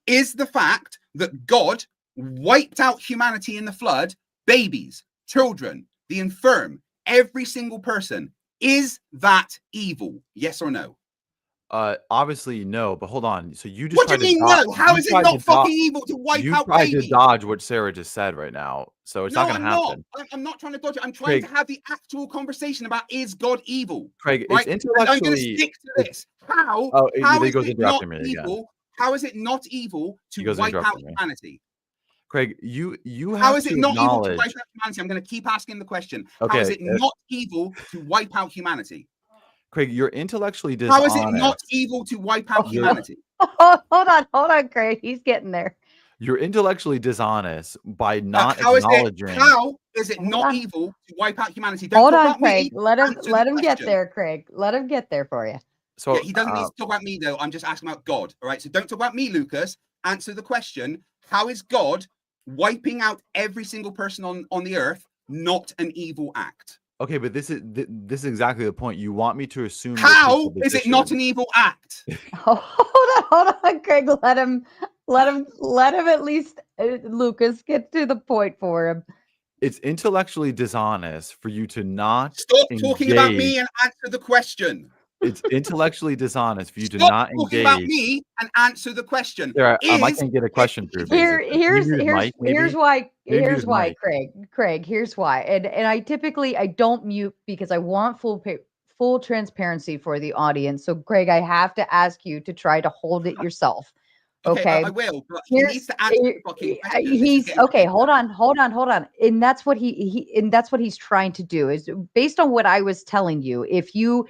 is the fact that God wiped out humanity in the flood, babies, children, the infirm, every single person, is that evil? Yes or no? Obviously no, but hold on. So you just what do you mean no? How is it not fucking evil to wipe out babies? You tried to dodge what Sarah just said right now, so it's not going to happen. I'm not trying to dodge it. I'm trying to have the actual conversation about is God evil? Craig, right? it's intellectually. I'm going to stick to this. How is it not evil? How is it not evil to wipe out humanity? Craig, you have how is it not evil to wipe out humanity? I'm going to keep asking the question. Okay, how is it not evil to wipe out humanity? Craig, you're intellectually dishonest. How is it not evil to wipe out humanity? Hold on, Craig. He's getting there. You're intellectually dishonest by not acknowledging. How is it not evil to wipe out humanity? Hold on, Craig. Let him get there, Craig. Let him get there for you. So he doesn't need to talk about me, though. I'm just asking about God. All right. So don't talk about me, Lucas. Answer the question. How is God wiping out every single person on the earth not an evil act? Okay, but this is exactly the point. You want me to assume. How is it not an evil act? Hold on, Craig. Let him at least Lucas get to the point for him. It's intellectually dishonest for you to not stop talking about me and answer the question. It's intellectually dishonest for you to not engage. Talking about me and answer the question. There, I can get a question through. Here's why, Craig. Here's why. And I typically don't mute because I want full transparency for the audience. So, Craig, I have to ask you to try to hold it yourself. Okay, I will. But he needs to answer the fucking question. He's okay. Hold on. And that's what he's trying to do is based on what I was telling you. If you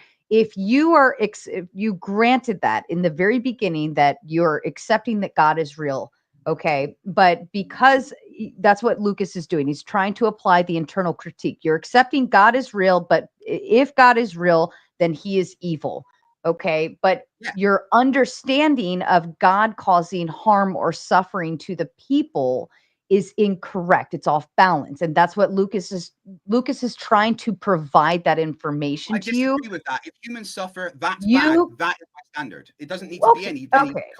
granted that in the very beginning that you're accepting that God is real, okay, but because that's what Lucas is doing, he's trying to apply the internal critique. You're accepting God is real, but if God is real, then he is evil, okay? But your understanding of God causing harm or suffering to the people is incorrect. It's off balance. And that's what Lucas is trying to provide that information to you. I disagree with that. If humans suffer, that's bad. That is my standard. It doesn't need to be any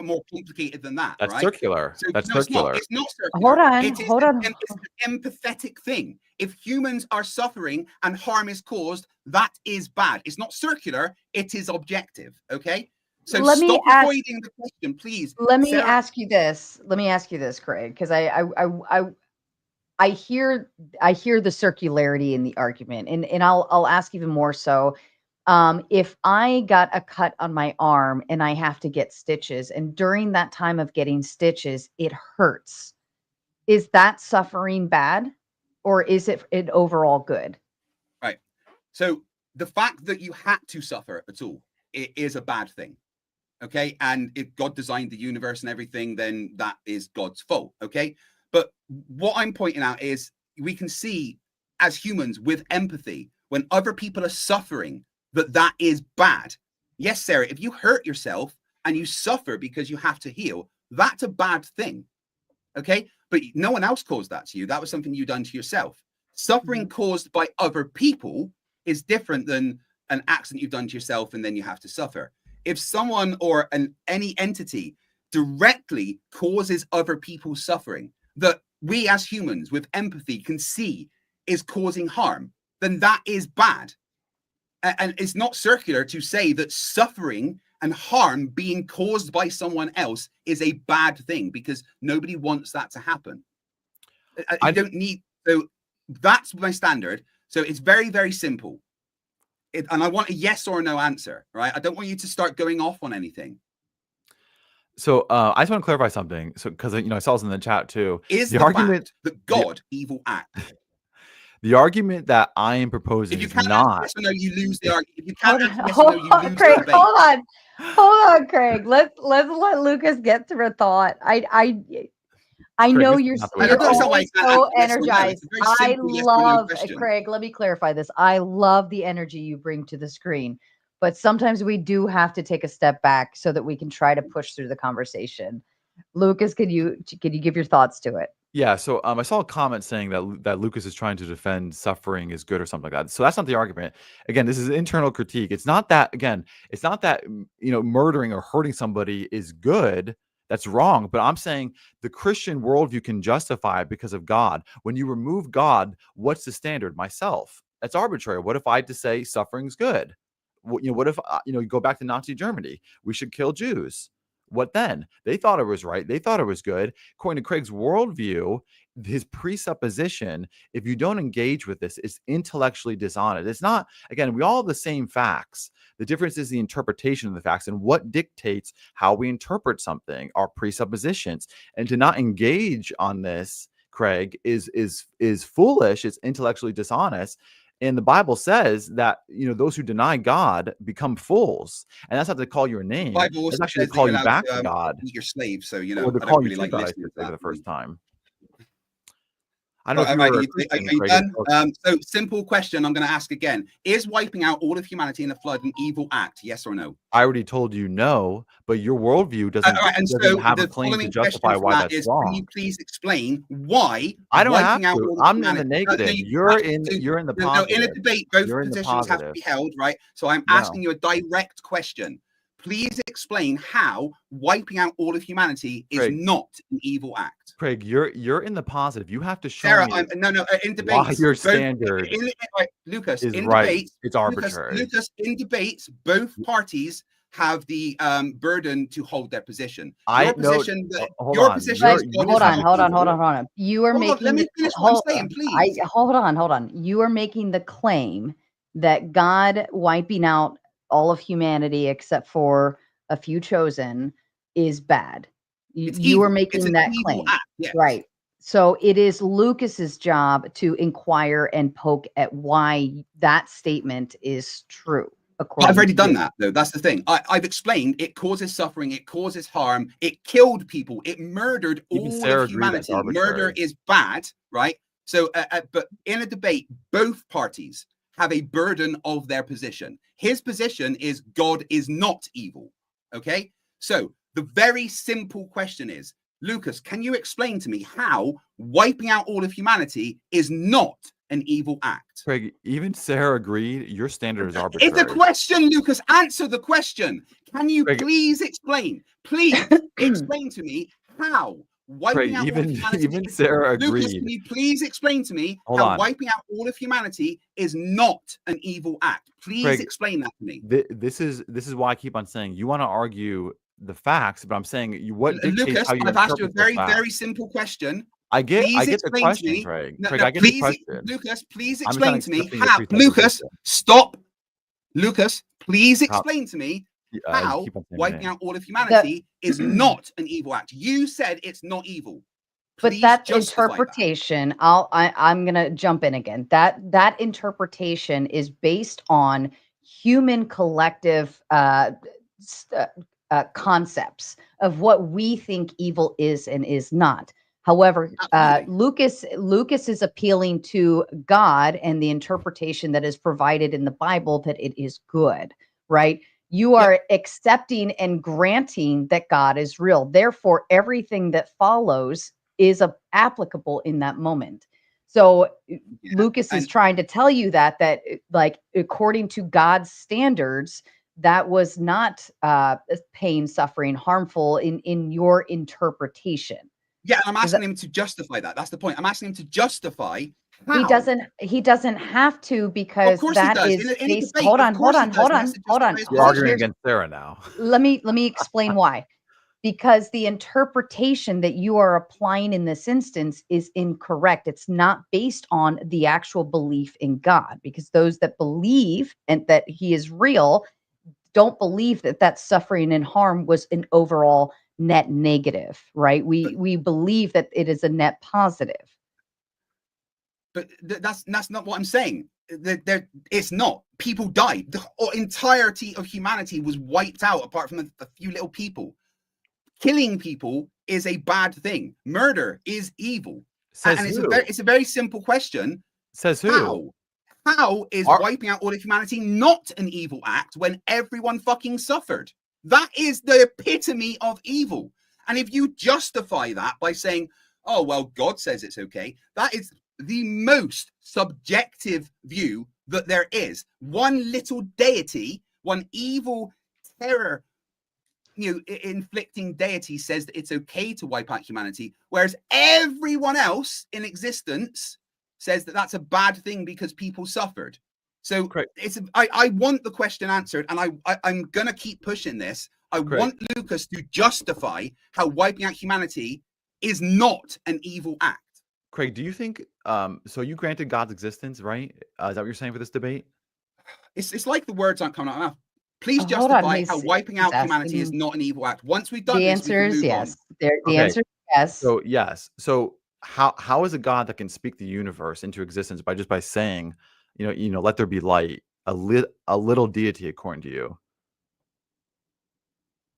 more complicated than that. That's right? circular. So, That's no, circular. It's not circular. Hold on. It's an empathetic thing. If humans are suffering and harm is caused, that is bad. It's not circular. It is objective. Okay. So stop avoiding the question, please. Let me ask you this. Let me ask you this, Craig, because I hear the circularity in the argument, and I'll ask even more so. If I got a cut on my arm and I have to get stitches, and during that time of getting stitches, it hurts, is that suffering bad, or is it overall good? Right. So the fact that you had to suffer at all, it is a bad thing. Okay. And if God designed the universe and everything, then that is God's fault. Okay. But what I'm pointing out is we can see as humans with empathy, when other people are suffering, that is bad. Yes, Sarah, if you hurt yourself and you suffer because you have to heal, that's a bad thing. Okay. But no one else caused that to you. That was something you done to yourself. Suffering caused by other people is different than an accident you've done to yourself and then you have to suffer. If someone or any entity directly causes other people suffering that we as humans with empathy can see is causing harm, then that is bad. And it's not circular to say that suffering and harm being caused by someone else is a bad thing, because nobody wants that to happen. I don't need, so that's my standard. So it's very, very simple. And I want a yes or no answer, right? I don't want you to start going off on anything. So I just want to clarify something. So because I saw this in the chat too. Is the argument that God evil act? The argument that I am proposing if you is not. Yes or no, you lose the argument. If you can't answer yes or no, you lose Craig, the debate. hold on, Craig. Let's let Lucas get through a thought. I know you're always so energized. I love, Craig, let me clarify this. I love the energy you bring to the screen, but sometimes we do have to take a step back so that we can try to push through the conversation. Lucas, could you give your thoughts to it? Yeah, so I saw a comment saying that Lucas is trying to defend suffering is good or something like that. So that's not the argument. Again, this is internal critique. It's not that murdering or hurting somebody is good. That's wrong. But I'm saying the Christian worldview can justify it because of God. When you remove God, what's the standard? Myself. That's arbitrary. What if I had to say suffering's good? What if you go back to Nazi Germany? We should kill Jews. What then? They thought it was right. They thought it was good. According to Craig's worldview, his presupposition, if you don't engage with this, is intellectually dishonest. It's not, again, we all have the same facts. The difference is the interpretation of the facts and what dictates how we interpret something, our presuppositions. And to not engage on this, Craig, is foolish. It's intellectually dishonest. And the Bible says that those who deny God become fools, and that's not to call your name. It's actually to call you back to God. Your slave, so or to call you like listening for the first time. I don't know if you done? So simple question I'm going to ask again. Is wiping out all of humanity in the flood an evil act? Yes or no? I already told you no, but your worldview doesn't have a claim to justify why that's wrong. Can you please explain why? I don't have to. I'm in the negative. You're in the positive. In a debate, both positions have to be held, right? So I'm asking you a direct question. Please explain how wiping out all of humanity is not an evil act. Craig, you're in the positive. You have to show Sarah, me in debates, why your standard Lucas, is in right. Debates, it's arbitrary. Lucas, in debates, both parties have the burden to hold their position. Hold on. You are making. Let me finish what I'm saying, please. Hold on. You are making the claim that God wiping out all of humanity except for a few chosen is bad. You are making that claim, right? So it is Lucas's job to inquire and poke at why that statement is true. I've already done that, though. That's the thing. I've explained it causes suffering, it causes harm, it killed people, it murdered all of humanity. Murder is bad, right? So, but in a debate, both parties have a burden of their position. His position is God is not evil. Okay, so the very simple question is, Lucas, can you explain to me how wiping out all of humanity is not an evil act? Craig, even Sarah agreed your standard is arbitrary. It's a question, Lucas. Answer the question. Can you Craig, please explain? Please explain to me how wiping Craig, out all of humanity. even Sarah Lucas, agreed. can you please explain to me Hold how on. wiping out all of humanity is not an evil act? Please Craig, explain that to me. This is why I keep on saying you want to argue the facts, but I'm saying what dictates Lucas, how you I've asked you a interpret the facts. very simple question. I get Please the explain question, to me. Craig. No, Craig, no, I get please, the question. Lucas, please I'm just explain not to me accepting your how. Lucas, presupposition. stop. Lucas, please explain to me You how keep on saying my wiping name. out all of humanity is not an evil act. You said it's not evil. But Please that justify interpretation, I'm gonna jump in again. That interpretation is based on human collective concepts of what we think evil is and is not. However, Lucas is appealing to God and the interpretation that is provided in the Bible that it is good, right? You are accepting and granting that God is real. Therefore, everything that follows is applicable in that moment. So Lucas is trying to tell you that like according to God's standards, that was not pain, suffering, harmful in your interpretation. Yeah, I'm asking him to justify that. That's the point. I'm asking him to justify how. He doesn't have to, because that is based. Hold on. You're arguing against Sarah now. Let me explain why. Because the interpretation that you are applying in this instance is incorrect. It's not based on the actual belief in God, because those that believe and that he is real don't believe that suffering and harm was an overall net negative, right? We believe that it is a net positive. But that's not what I'm saying. It's not. People died. The entirety of humanity was wiped out, apart from a few little people. Killing people is a bad thing. Murder is evil. Says and who? it's a very simple question. Says who? How is wiping out all of humanity not an evil act when everyone fucking suffered? That is the epitome of evil. And if you justify that by saying, oh, well, God says it's okay, that is the most subjective view that there is. One little deity, one evil terror, inflicting deity says that it's okay to wipe out humanity, whereas everyone else in existence says that that's a bad thing because people suffered. So I want the question answered, and I'm gonna keep pushing this. I want Lucas to justify how wiping out humanity is not an evil act. Craig, do you think so you granted God's existence, right? Is that what you're saying for this debate? It's like the words aren't coming out of my mouth. Please justify how wiping out humanity is not an evil act. Once we've done the this, answer is yes. The Okay. answer is yes. So yes. So how is a God that can speak the universe into existence by saying, let there be light, a little deity according to you?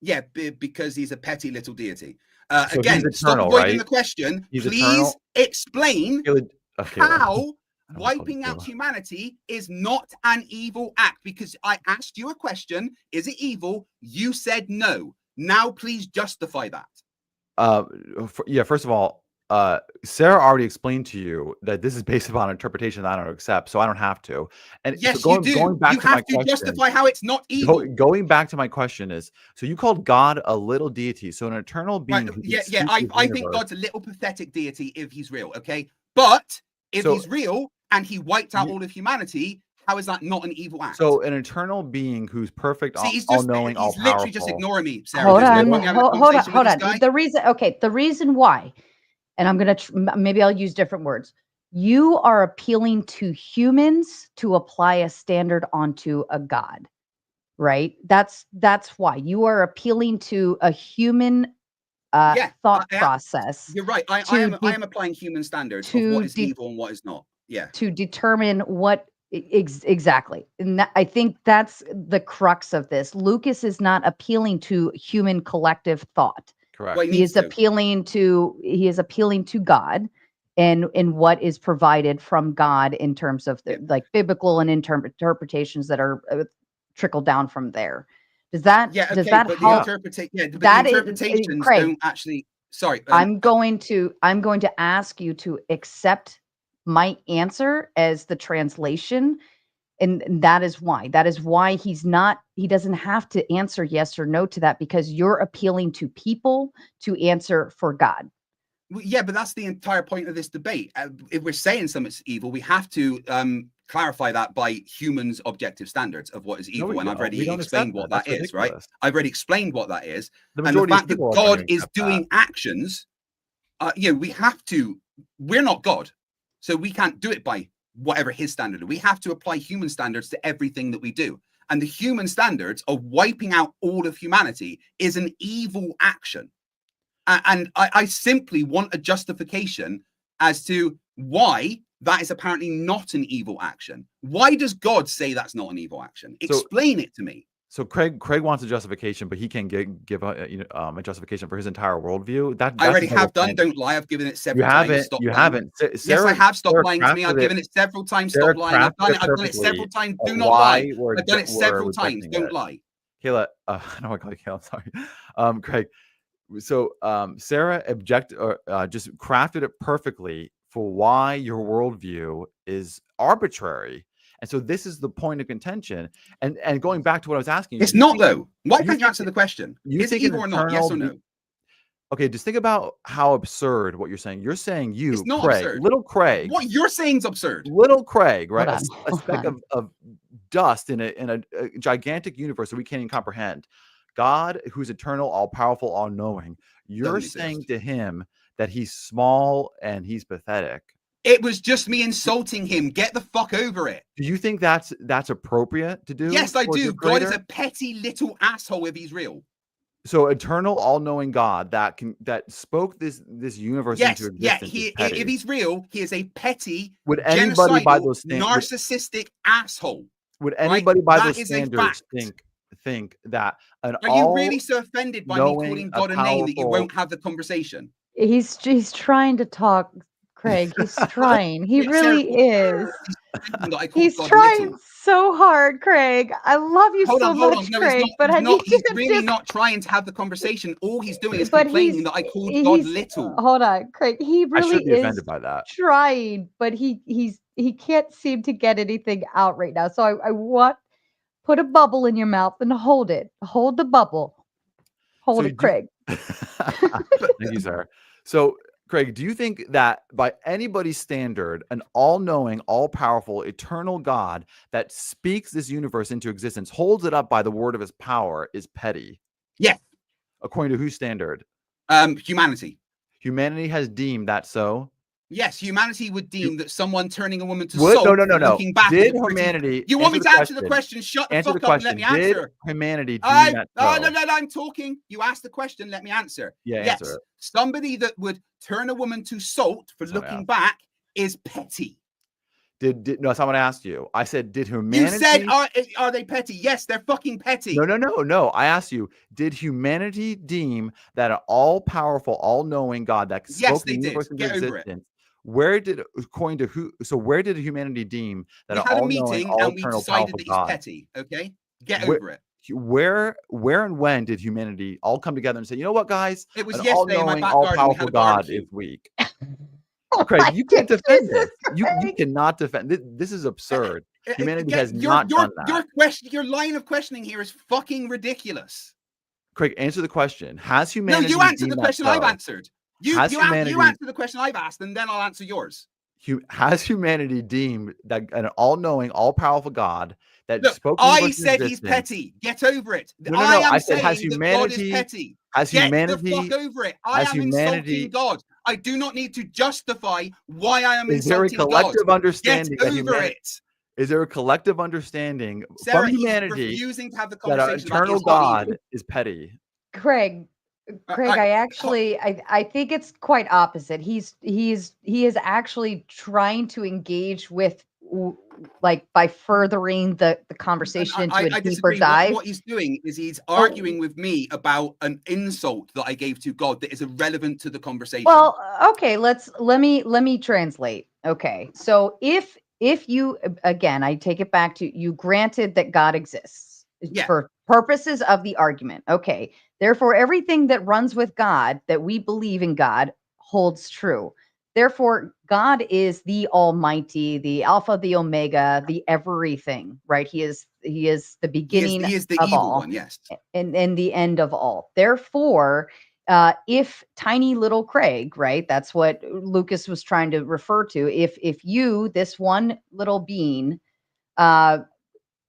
Yeah, because he's a petty little deity. So Again, he's stop eternal, avoiding right? the question. He's Please eternal? explain Okay, how wiping out humanity is not an evil act. Because I asked you a question, is it evil? You said no. Now please justify that. First of all, Sarah already explained to you that this is based upon interpretation that I don't accept, so I don't have to. And yes, so you do. Going back you to my have to question, justify how it's not evil. Going back to my question is, so you called God a little deity, so an eternal being. Right, who yeah. speaks I think God's a little pathetic deity if he's real. Okay, but if he's real and he wiped out all of humanity, how is that not an evil act? So an eternal being who's perfect, See, all-knowing, all-powerful. He's literally just ignoring me, Sarah. Hold on. The reason why, and I'm gonna maybe I'll use different words. You are appealing to humans to apply a standard onto a God, right? That's why you are appealing to a human thought process. You're right. I am applying human standards of what is evil and what is not. Yeah. To determine what exactly. And I think that's the crux of this. Lucas is not appealing to human collective thought. Correct. Well, he is appealing to God and what is provided from God in terms of like biblical and interpretations that are trickled down from there. Does that help? The interpretations don't actually. Sorry, I'm going to ask you to accept my answer as the translation, And that is why he doesn't have to answer yes or no to that, because you're appealing to people to answer for God. Yeah, but that's the entire point of this debate. If we're saying something's evil, we have to clarify that by humans' objective standards of what is evil. And I've already explained what that is, right? I've already explained what that is. And the fact that God is doing actions, we have to, we're not God. So we can't do it by whatever his standard is. We have to apply human standards to everything that we do. And the human standards of wiping out all of humanity is an evil action. And I simply want a justification as to why that is apparently not an evil action. Why does God say that's not an evil action? Explain it to me. So Craig wants a justification, but he can give a justification for his entire worldview. I already have done. Don't lie. I've given it several times. You haven't. Yes, I have. Stop lying to me. I've given it several times. Stop lying. I've done it several times. Do not lie. I've done it several times. Don't lie. Kayla, I don't want to call you Kayla. I'm sorry. Craig. So Sarah just crafted it perfectly for why your worldview is arbitrary. And so this is the point of contention. And going back to what I was asking you. It's not, though. Why can't you answer the question? Is it evil or not? Yes or no? Okay, just think about how absurd what you're saying. You're saying it's not Craig, absurd. Little Craig. What you're saying is absurd. Little Craig, right? A speck of dust in a gigantic universe that we can't even comprehend. God, who's eternal, all-powerful, all-knowing, you're saying to him that he's small and he's pathetic. It was just me insulting him. Get the fuck over it. Do you think that's appropriate to do? Yes, I do. God is a petty little asshole if he's real. So eternal, all-knowing God that spoke this universe into existence. Yeah, if he's real, he is a petty, would anybody by those narcissistic asshole. Would anybody by those standards think that are you really so offended by me calling God a name that you won't have the conversation? He's trying to talk, Craig. He's trying. He really is. He's trying so hard, Craig. I love you so much, Craig. But he's really not trying to have the conversation. All he's doing is complaining that I called God little. Hold on, Craig. He really is offended by that. Trying, but he can't seem to get anything out right now. So I want. Put a bubble in your mouth and hold it. Hold the bubble. Hold it, Craig. Thank you, sir. So, Craig, do you think that by anybody's standard, an all-knowing, all-powerful, eternal God that speaks this universe into existence, holds it up by the word of his power, is petty? Yes. According to whose standard? Humanity. Humanity has deemed that so? Yes, humanity would deem that someone turning a woman to salt. No. Looking back did humanity? You want me to answer the question? Shut the fuck up and let me answer. Did humanity deem that so? No, I'm talking. You asked the question. Let me answer. Yeah, yes, answer it. Somebody that would turn a woman to salt for looking back is petty. No, someone asked you. I said, did humanity? You said, are they petty? Yes, they're fucking petty. No. I asked you, did humanity deem that an all-powerful, all-knowing God that spoke the universe into existence? Where did humanity deem that we had a meeting and we decided that he's petty? Okay, get over it. Where and when did humanity all come together and say, you know what, guys? It was yesterday in my back garden. All-powerful God is weak. Craig, you can't defend this. You cannot defend this. This is absurd. Humanity has not done that. Your line of questioning here is fucking ridiculous. Craig, answer the question. Has humanity? No, you answer the question I've answered. You answer the question I've asked, and then I'll answer yours. Has humanity deemed that an all-knowing, all-powerful God that spoke? I said he's petty. Get over it. No. I said, has humanity? God is petty. Has humanity? Get the fuck over it. I am insulting God. I do not need to justify why I am insulting God. Is there a collective understanding? Get over it. Is there a collective understanding Sarah, from humanity refusing to have the conversation that an eternal God is petty? Craig, I think it's quite opposite. He is actually trying to engage with, like, by furthering the conversation into a deeper dive. What he's doing is he's arguing with me about an insult that I gave to God that is irrelevant to the conversation. Well, okay, let me translate. Okay, so if you, again, I take it back to you granted that God exists for purposes of the argument. Okay. Therefore, everything that runs with God, that we believe in God, holds true. Therefore, God is the Almighty, the Alpha, the Omega, the everything, right? He is the beginning He is the of evil all, one, yes. and the end of all. Therefore, if tiny little Craig, right? That's what Lucas was trying to refer to. If you, this one little being,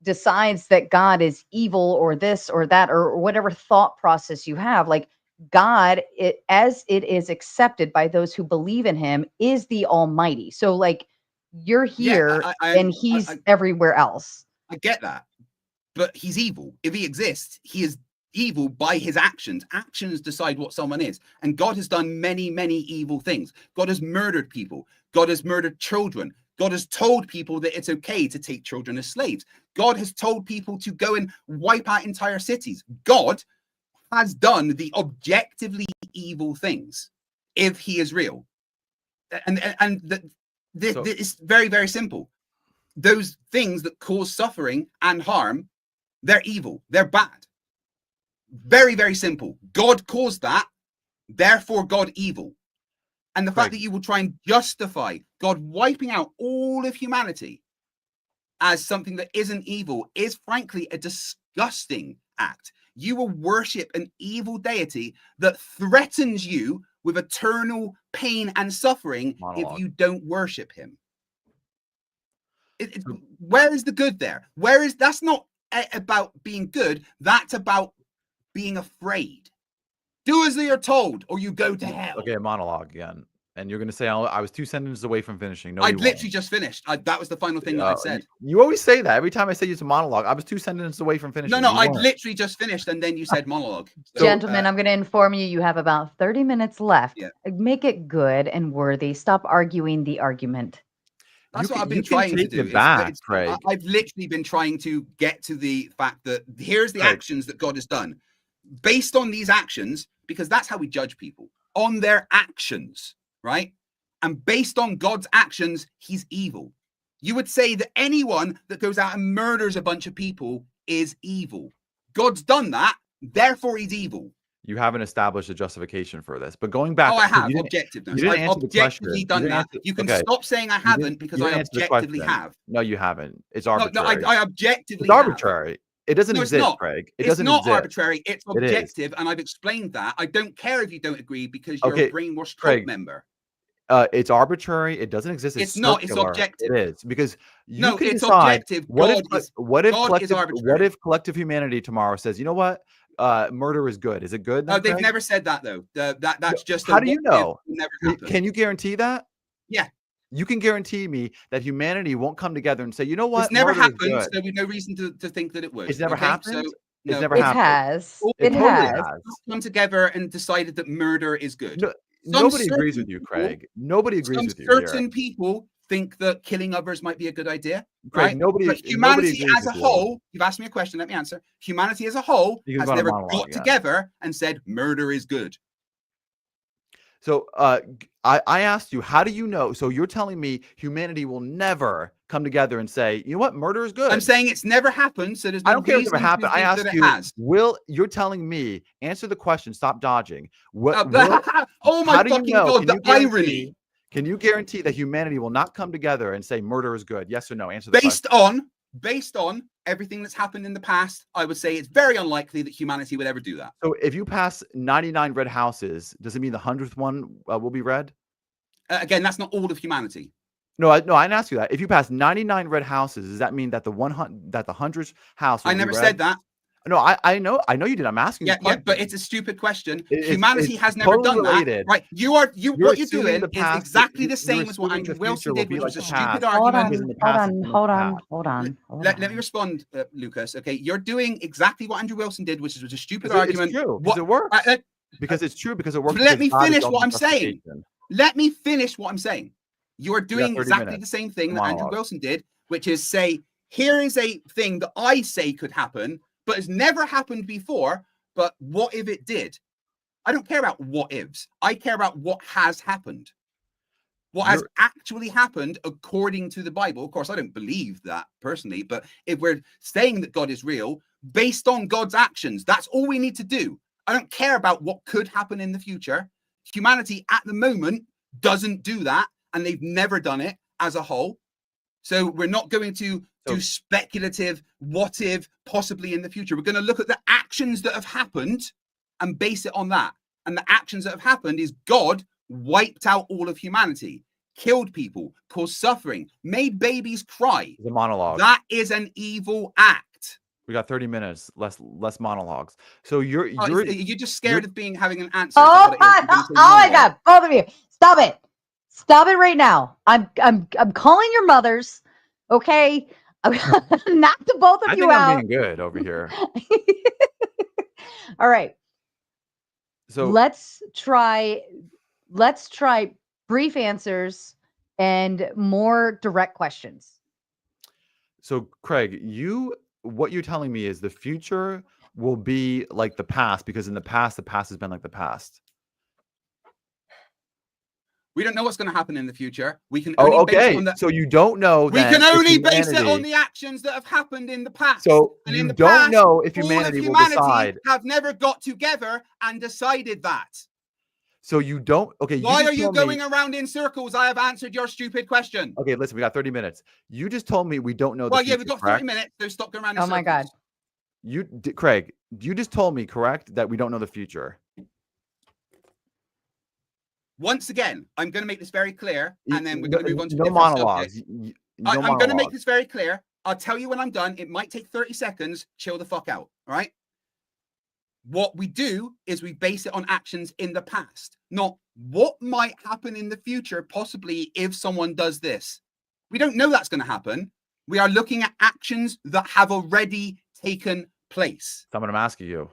decides that God is evil or this or that or whatever thought process you have, like God, as it is accepted by those who believe in him, is the Almighty. So like you're here and he's everywhere else. I get that, but he's evil. If he exists, he is evil by his actions. Actions decide what someone is. And God has done many, many evil things. God has murdered people. God has murdered children. God has told people that it's okay to take children as slaves. God has told people to go and wipe out entire cities. God has done the objectively evil things if he is real. This is very, very simple. Those things that cause suffering and harm, they're evil. They're bad. Very, very simple. God caused that. Therefore, God evil. And the fact that you will try and justify God wiping out all of humanity as something that isn't evil is frankly a disgusting act. You will worship an evil deity that threatens you with eternal pain and suffering if you don't worship him. Where is the good there? That's not about being good. That's about being afraid. Do as they are told, or you go to hell. Okay, monologue again. And you're going to say, I was 2 sentences away from finishing. No, I'd literally just finished. That was the final thing that I said. You always say that. Every time I say it's a monologue, I was 2 sentences away from finishing. No, I'd literally just finished, and then you said monologue. So, gentlemen, I'm going to inform you, you have about 30 minutes left. Yeah. Make it good and worthy. Stop arguing the argument. That's what I've been trying to do. I've literally been trying to get to the fact that here's the actions that God has done. Based on these actions, because that's how we judge people, on their actions, right? And based on God's actions, he's evil. You would say that anyone that goes out and murders a bunch of people is evil. God's done that, therefore he's evil. You haven't established a justification for this, but going back. Oh, I have objectiveness. I've objectively done that. You can stop saying I haven't because I objectively have. No, you haven't. It's arbitrary. No, I objectively. It's arbitrary. It doesn't exist, Craig. It's not arbitrary. It's objective, and I've explained that. I don't care if you don't agree because you're a brainwashed cult member. It's arbitrary. It doesn't exist. It's not. It's objective. It is because you can it's decide. Objective. What if collective humanity tomorrow says, you know what? Murder is good. Is it good? No, they've never said that though. That's just. How do you know? Can you guarantee that? Yeah. You can guarantee me that humanity won't come together and say, you know what? It's never happened, so we've no reason to think that it would. It's never happened? So, it's never happened. It has. Come together and decided that murder is good. Nobody agrees with you, Craig. Nobody agrees with you. Certain people think that killing others might be a good idea. Craig, right? But humanity as a whole, you've asked me a question, let me answer. Humanity as a whole has never got together and said murder is good. So I asked you, how do you know? So you're telling me humanity will never come together and say, you know what, murder is good. I'm saying it's never happened. So there's no I don't care if reason it happened. I asked you, you're telling me, answer the question, stop dodging. Oh my fucking God, the irony. Can you guarantee that humanity will not come together and say murder is good? Yes or no? Answer the question. Based on everything that's happened in the past, I would say it's very unlikely that humanity would ever do that. So if you pass 99 red houses, does it mean the 100th one will be red? Again, that's not all of humanity. No, I didn't ask you that. If you pass 99 red houses, does that mean that the 100th house will I never be red? said that. No, I know you did. I'm asking you. Yeah, but it's a stupid question. Humanity has never done that. Right? What you're doing is exactly the same as what Andrew Wilson did, which was a stupid argument. Hold on. Let me respond, Lucas. Okay, you're doing exactly what Andrew Wilson did, which was a stupid argument. It's true, because it works. Because it's true, because it works. Let me finish what I'm saying. Let me finish what I'm saying. You are doing exactly the same thing that Andrew Wilson did, which is say, here is a thing that I say could happen, but has never happened before. But what if it did? I don't care about what ifs. I care about what has happened. What has actually happened according to the Bible. Of course, I don't believe that personally, but if we're saying that God is real, based on God's actions, that's all we need to do. I don't care about what could happen in the future. Humanity at the moment doesn't do that, and they've never done it as a whole. So we're not going to do speculative, what if, possibly in the future. We're going to look at the actions that have happened and base it on that. And the actions that have happened is God wiped out all of humanity, killed people, caused suffering, made babies cry. The monologue. That is an evil act. We got 30 minutes, less monologues. So you're just scared of having an answer. Oh my God, both of you, stop it! Stop it right now! I'm calling your mothers. Okay, I'm gonna knock the both of you out. I'm being good over here. All right. So let's try brief answers and more direct questions. So Craig, what you're telling me is the future will be like the past, because in the past has been like the past. We don't know what's going to happen in the future. We can only base it on so you don't know. We can only base it on the actions that have happened in the past. So and you in the don't past, know if all humanity of will decide. have never got together and decided that. So you don't. Okay. Why are you going around in circles? I have answered your stupid question. Okay, listen. We got 30 minutes. You just told me we don't know. Well, yeah, we've got 30 minutes. So stop going around in circles. Oh my God. Craig, you just told me, correct, that we don't know the future. Once again, I'm going to make this very clear, and then we're going to move on to no monologues. I'm going to make this very clear. I'll tell you when I'm done. It might take 30 seconds. Chill the fuck out. All right. What we do is we base it on actions in the past, not what might happen in the future, possibly if someone does this. We don't know that's going to happen. We are looking at actions that have already taken place. So I'm asking you.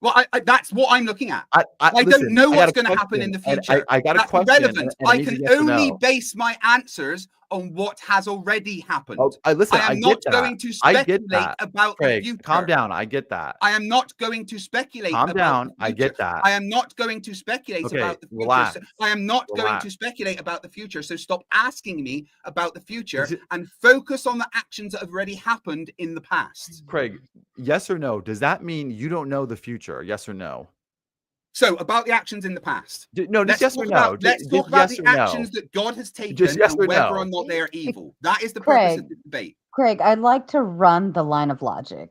Well, that's what I'm looking at. I don't know what's going to happen in the future. I got a question. Relevant. I can only base my answers on what has already happened. Listen, I am not going to speculate about Craig, the future. Calm down. I get that. I am not going to speculate. Calm about down. The future. I get that. I am not going to speculate about the future. Relax. So I am not going to speculate about the future. So stop asking me about the future and focus on the actions that have already happened in the past. Craig, yes or no? Does that mean you don't know the future? Yes or no? So about the actions in the past. No, just yes or no. Let's talk about the actions that God has taken and whether or not they are evil. That is the purpose of the debate. Craig, I'd like to run the line of logic.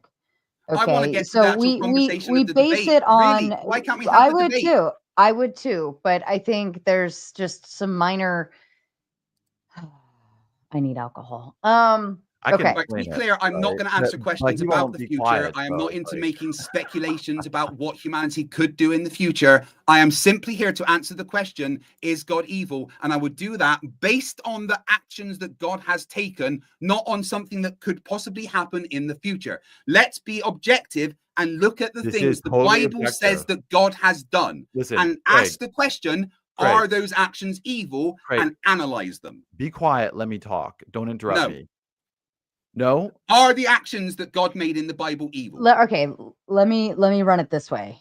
Okay, I want to get to the actual conversation of the base debate. it on. Really? Why can't we have the debate? Too. I would too, but I think there's just some minor. I need alcohol. Okay. To be clear, I'm not going to answer questions about the future. I am not into making speculations about what humanity could do in the future. I am simply here to answer the question, is God evil? And I would do that based on the actions that God has taken, not on something that could possibly happen in the future. Let's be objective and look at the things the Bible says that God has done. And ask the question, are those actions evil? And analyze them. Be quiet. Let me talk. Don't interrupt me. No. Are the actions that God made in the Bible evil? Okay, let me run it this way.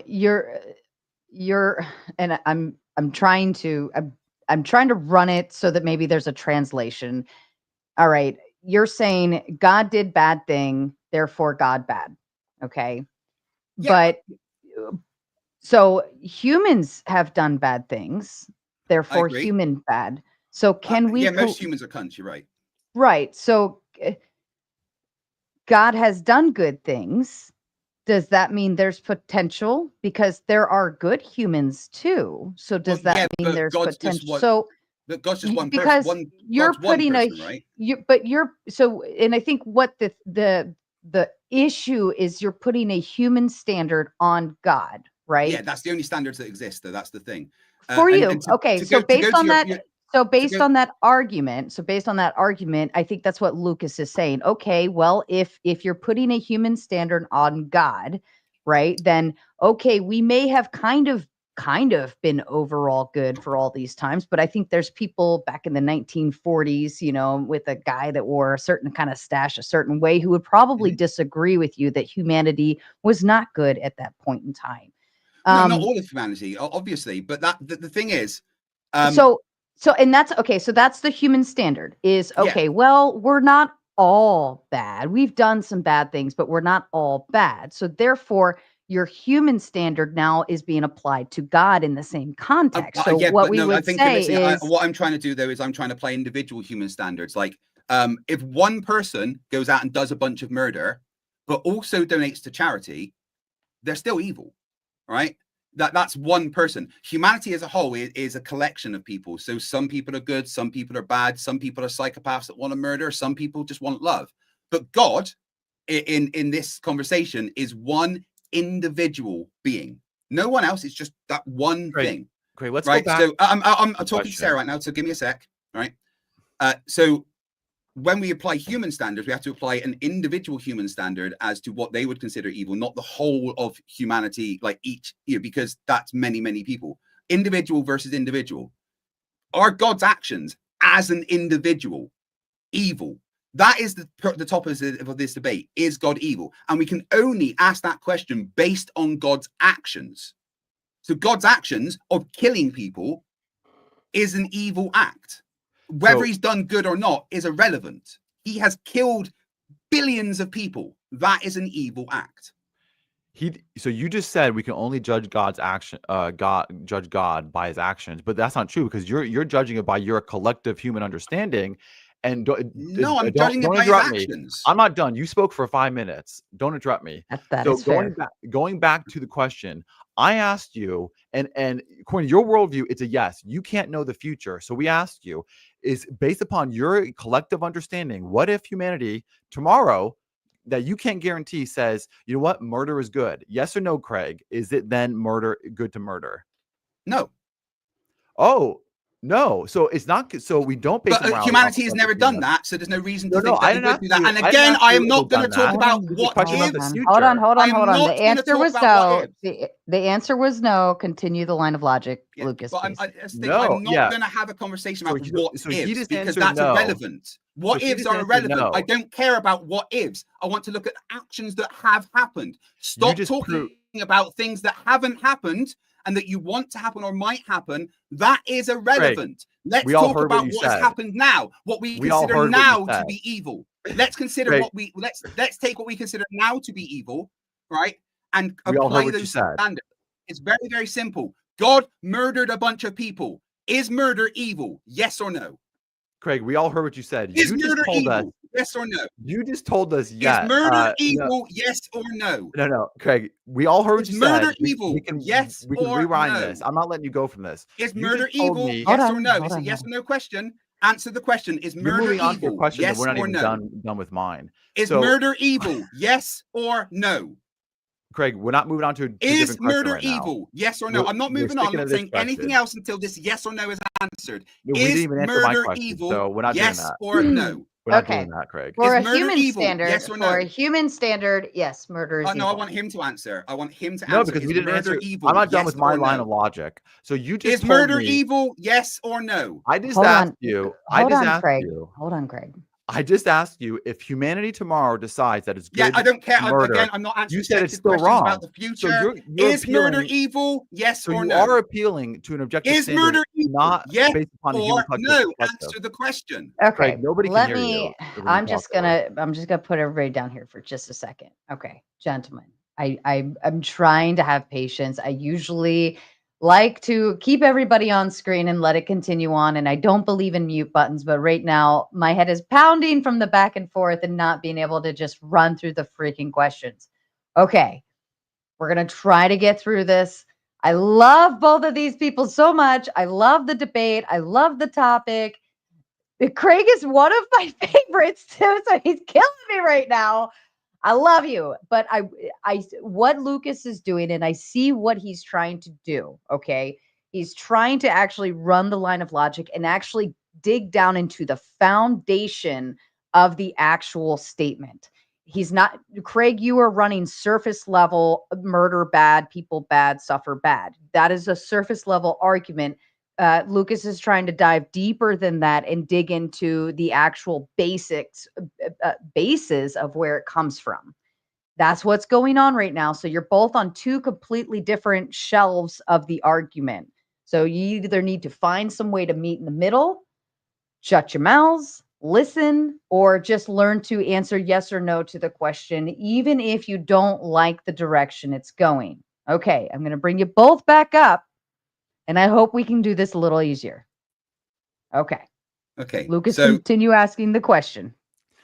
You're and I'm trying to run it so that maybe there's a translation. All right, you're saying God did bad thing, therefore God bad. Okay. Yeah. But so humans have done bad things, therefore human bad. So can we most humans are cunts, you're right. Right. So God has done good things. Does that mean there's potential? Because there are good humans too. So does that mean there's potential? So God's just one because person. You're putting right? And I think what the issue is, you're putting a human standard on God, right? Yeah, that's the only standards that exist, though. That's the thing. For you. So based on that. So based on that argument, I think that's what Lucas is saying. Okay, well, if you're putting a human standard on God, right, then okay, we may have kind of been overall good for all these times, but I think there's people back in the 1940s, with a guy that wore a certain kind of stash a certain way who would probably disagree with you that humanity was not good at that point in time. No, not all of humanity, obviously, but the thing is, So and that's okay. So that's the human standard is okay. Yeah. Well, we're not all bad. We've done some bad things, but we're not all bad. So therefore, your human standard now is being applied to God in the same context. So yeah, what but we no, I would think say listen, is, what I'm trying to do though is I'm trying to apply individual human standards. Like, if one person goes out and does a bunch of murder, but also donates to charity, they're still evil, right? That's one person. Humanity as a whole is a collection of people. So some people are good, some people are bad, some people are psychopaths that want to murder, some people just want love. But God, in this conversation, is one individual being. No one else. It's just that one thing. Great. Let's right. go back. So I'm talking to Sarah right now. So give me a sec. Right. So when we apply human standards, we have to apply an individual human standard as to what they would consider evil, not the whole of humanity, like each, because that's many, many people. Individual versus individual. Are God's actions as an individual evil? That is the topic of this debate. Is God evil? And we can only ask that question based on God's actions. So God's actions of killing people is an evil act. Whether he's done good or not is irrelevant. He has killed billions of people. That is an evil act. So you just said we can only judge God's action, judge God by his actions, but that's not true because you're judging it by your collective human understanding. And I'm judging it by his actions. I'm not done. You spoke for 5 minutes. Don't interrupt me. That is fair. Going back to the question, I asked you, and according to your worldview, it's a yes. You can't know the future. So we asked you, is based upon your collective understanding, what if humanity tomorrow that you can't guarantee says, you know what, murder is good? Yes or no, Craig? Is it then murder good to murder? No. Oh, no. So it's not. So we don't. But humanity has never done that, so there's no reason to think that they would do that. And again, I am not going to talk about what ifs. Hold on. The answer was no. The answer was no. Continue the line of logic, Lucas. But I'm not going to have a conversation about what ifs because that's irrelevant. What ifs are irrelevant. I don't care about what ifs. I want to look at actions that have happened. Stop talking about things that haven't happened and that you want to happen or might happen. That is irrelevant. Let's talk about what has happened now, what we consider now to be evil. Let's consider let's take what we consider now to be evil, right? And apply those standards. It's very, very simple. God murdered a bunch of people. Is murder evil? Yes or no? Craig, we all heard what you said. Is murder evil? Yes or no? You just told us yes. Is murder evil? Yes or no? No, Craig. We all heard what you said. Is murder evil? Yes or no? We can rewind this. I'm not letting you go from this. Is murder evil? Yes or no? It's a yes or no question. Answer the question. Is murder evil? Yes we're not or even no? Done with mine. Is murder evil? Yes or no? Craig, we're not moving on to is murder evil? Yes or no? I'm not moving on. I'm not saying anything else until this yes or no is answered. Is murder evil? So we're not yes doing that. Or no? We're not doing that, Craig. For a human standard, yes or no? For a human standard, yes, murder is evil. No, I want him to answer. I want him to answer. No, because we didn't answer. Evil? I'm not done with my line of logic. So you just is murder evil? Yes or no? I just asked you. Hold on, Craig. I just asked you if humanity tomorrow decides that it's good. Yeah, I don't care. Murder, again, I'm not answering. You said it's still wrong about the future. So you're is murder evil? Yes or no? You are appealing to an objective is standard, murder evil? Not yes based upon or no? Answer the question. Okay, Craig, nobody can hear you. I'm just gonna put everybody down here for just a second. Okay, gentlemen, I'm trying to have patience. I usually like to keep everybody on screen and let it continue on. And I don't believe in mute buttons, but right now my head is pounding from the back and forth and not being able to just run through the freaking questions. Okay, we're going to try to get through this. I love both of these people so much. I love the debate. I love the topic. Craig is one of my favorites too, so he's killing me right now. I love you, but I what Lucas is doing, and I see what he's trying to do. Okay, he's trying to actually run the line of logic and actually dig down into the foundation of the actual statement. He's not, Craig, you are running surface level murder bad, people bad, suffer bad. That is a surface level argument. Lucas is trying to dive deeper than that and dig into the actual basis of where it comes from. That's what's going on right now. So you're both on two completely different shelves of the argument. So you either need to find some way to meet in the middle, shut your mouths, listen or just learn to answer yes or no to the question, even if you don't like the direction it's going. Okay, I'm going to bring you both back up, and I hope we can do this a little easier. Okay. Okay. Lucas, so, continue asking the question.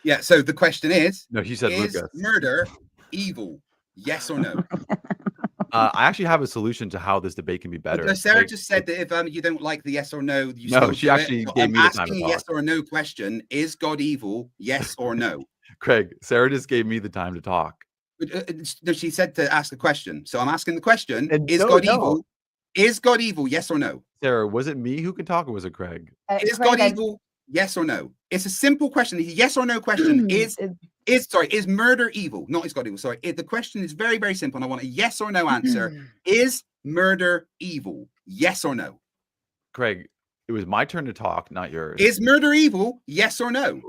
Yeah. So the question is, No, he said Lucas. Murder evil? Yes or no? I actually have a solution to how this debate can be better. Sarah just said that if you don't like the yes or no, you no, still she do actually it. So gave me the time asking to a talk. yes or no question. Is God evil? Yes or no? Craig, Sarah just gave me the time to talk. She said to ask the question. So I'm asking the question. And is God evil? Is God evil? Yes or no? Sarah, was it me who can talk or was it Craig? Is God evil? Yes or no? It's a simple question. It's a yes or no question. Is murder evil? Not is God evil. Sorry. The question is very, very simple. And I want a yes or no answer. Is murder evil? Yes or no? Craig, it was my turn to talk, not yours. Is murder evil? Yes or no?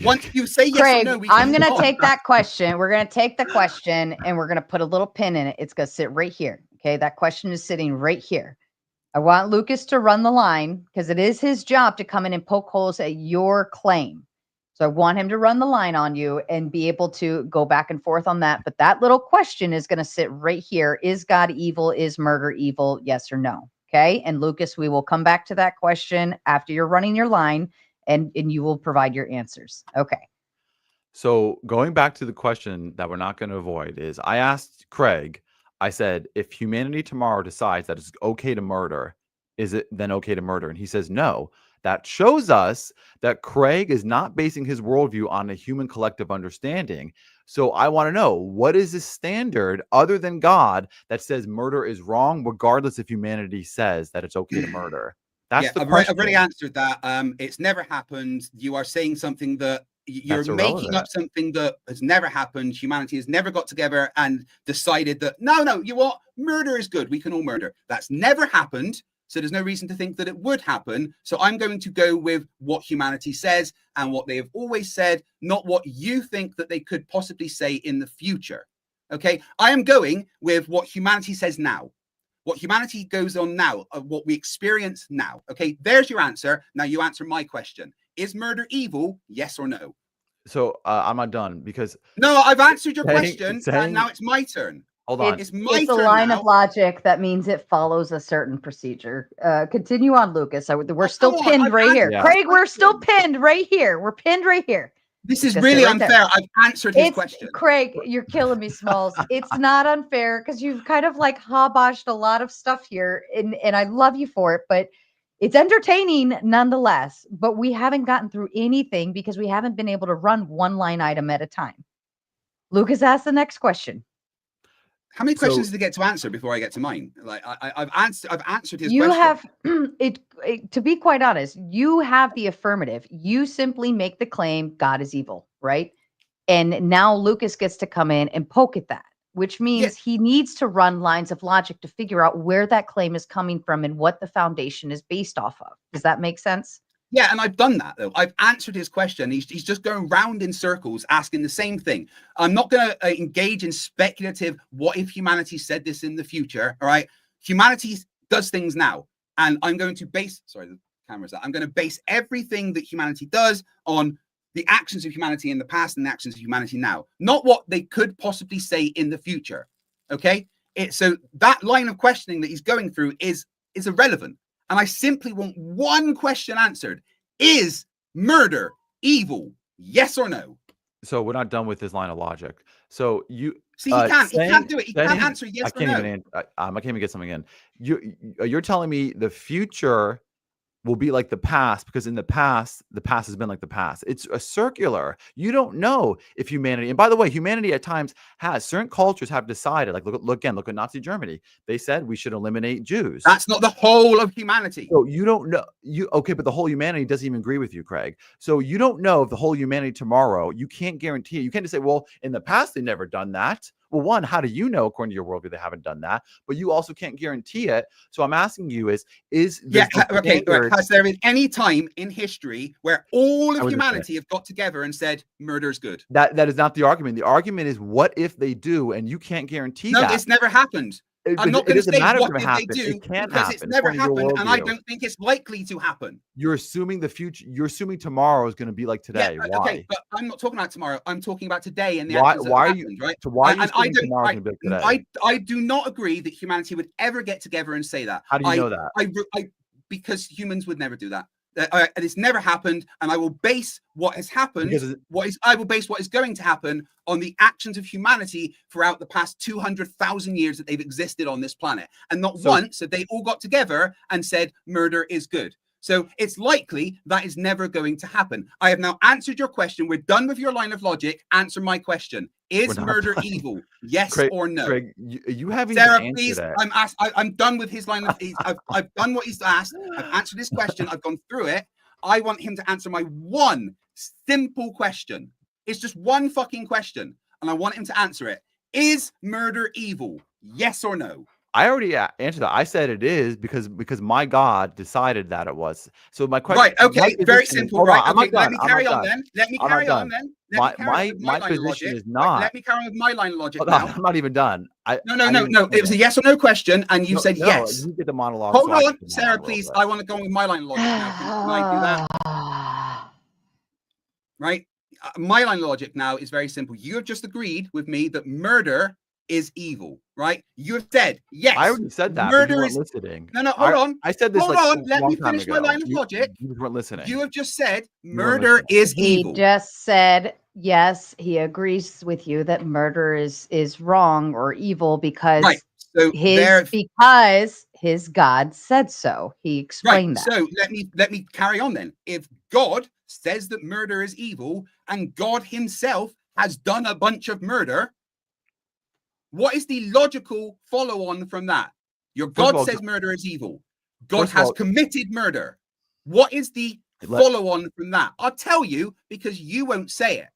Once you say yes Craig, or no, I'm going to take that question. We're going to take the question and we're going to put a little pin in it. It's going to sit right here. Okay. That question is sitting right here. I want Lucas to run the line because it is his job to come in and poke holes at your claim. So I want him to run the line on you and be able to go back and forth on that. But that little question is going to sit right here. Is God evil? Is murder evil? Yes or no? Okay. And Lucas, we will come back to that question after you're running your line and you will provide your answers. Okay. So going back to the question that we're not going to avoid is I asked Craig, I said, if humanity tomorrow decides that it's okay to murder, is it then okay to murder? And he says, no. That shows us that Craig is not basing his worldview on a human collective understanding. So I want to know, what is the standard other than God that says murder is wrong, regardless if humanity says that it's okay to murder? That's the question. I've already answered that. It's never happened. You are saying something that you're making up something that has never happened. Humanity has never got together and decided that, no, you what? Murder is good. We can all murder. That's never happened. So there's no reason to think that it would happen. So I'm going to go with what humanity says and what they have always said, not what you think that they could possibly say in the future. Okay, I am going with what humanity says now. What humanity goes on now, what we experience now. Okay, there's your answer. Now you answer my question. Is murder evil? Yes or no? So I'm not done because... No, I've answered your question and now it's my turn. Hold on. It's a line of logic that means it follows a certain procedure. Continue on, Lucas. We're still pinned right here. Yeah. Craig, we're still pinned right here. We're pinned right here. This is really unfair. I've answered his question. Craig, you're killing me, Smalls. It's not unfair because you've kind of like hoboshed a lot of stuff here, and I love you for it, but it's entertaining nonetheless. But we haven't gotten through anything because we haven't been able to run one line item at a time. Lucas, ask the next question. How many questions did I get to answer before I get to mine? Like I've answered his you question. have to be quite honest, you have the affirmative. You simply make the claim God is evil, right? And now Lucas gets to come in and poke at that, which means he needs to run lines of logic to figure out where that claim is coming from and what the foundation is based off of. Does that make sense? Yeah, and I've done that, though. I've answered his question. He's just going round in circles, asking the same thing. I'm not going to engage in speculative, what if humanity said this in the future, all right? Humanity does things now, and I'm going to base, sorry, the camera's out. I'm going to base everything that humanity does on the actions of humanity in the past and the actions of humanity now, not what they could possibly say in the future, okay? So that line of questioning that he's going through is irrelevant. And I simply want one question answered. Is murder evil? Yes or no? So we're not done with this line of logic. So you see, he can't do it. He can't answer yes or no. I can't even get something in. You're telling me the future will be like the past because in the past has been like the past. It's a circular. You don't know if humanity, and by the way, humanity at times has, certain cultures have decided, like look at Nazi Germany. They said we should eliminate Jews. That's not the whole of humanity. So you don't know, okay, but the whole humanity doesn't even agree with you, Craig. So you don't know if the whole humanity tomorrow, you can't guarantee it. You can't just say, well, in the past, they've never done that. Well, one, how do you know, according to your worldview, they haven't done that? But you also can't guarantee it. So I'm asking you has there been any time in history where all of humanity have got together and said murder's good? That is not the argument. The argument is what if they do, and you can't guarantee that. No, it's never happened. I'm not going to say what did they happen. do It can't because happen. it's never happened, and I worldview. don't think it's likely to happen. You're assuming the future. You're assuming tomorrow is going to be like today. Yeah, Why? okay, but I'm not talking about tomorrow. I'm talking about today and the Why? actions that Why are happened, you? right? So why are you And I assuming don't. tomorrow's going to be like today? I do not agree that humanity would ever get together and say that. How do you know that? Because humans would never do that. And it's never happened, and I will base what has happened. I will base what is going to happen on the actions of humanity throughout the past 200,000 years that they've existed on this planet, and not once have they all got together and said murder is good. So it's likely that is never going to happen. I have now answered your question. We're done with your line of logic. Answer my question: is murder evil? Yes or no? Craig, you haven't Sarah, even please. that. I'm done with his line of. I've done what he's asked. I've answered his question. I've gone through it. I want him to answer my one simple question. It's just one fucking question, and I want him to answer it. Is murder evil? Yes or no? I already answered that. I said it is because my God decided that it was. So my question, right? Okay, very simple. Right? Okay, let me carry on then. Let me carry on then. My position is not. Let me carry on with my line of logic now. now. I'm not even done. No. It was a yes or no question, and you said yes. You get the monologue. Hold on, Sarah, please. I want to go on with my line of logic now. Can I do that? Right? My line of logic now is very simple. You have just agreed with me that murder is evil, right? You have said yes. I already said that. Murder is listening. No, hold on. I said this. Hold on. Let me finish my line of logic. You weren't listening. You have just said murder is evil. He just said yes. He agrees with you that murder is wrong or evil because because his God said so. He explained that. So let me carry on then. If God says that murder is evil and God himself has done a bunch of murder, what is the logical follow-on from that? Your God says murder is evil. God has committed murder. What is the follow-on from that? I'll tell you because you won't say it.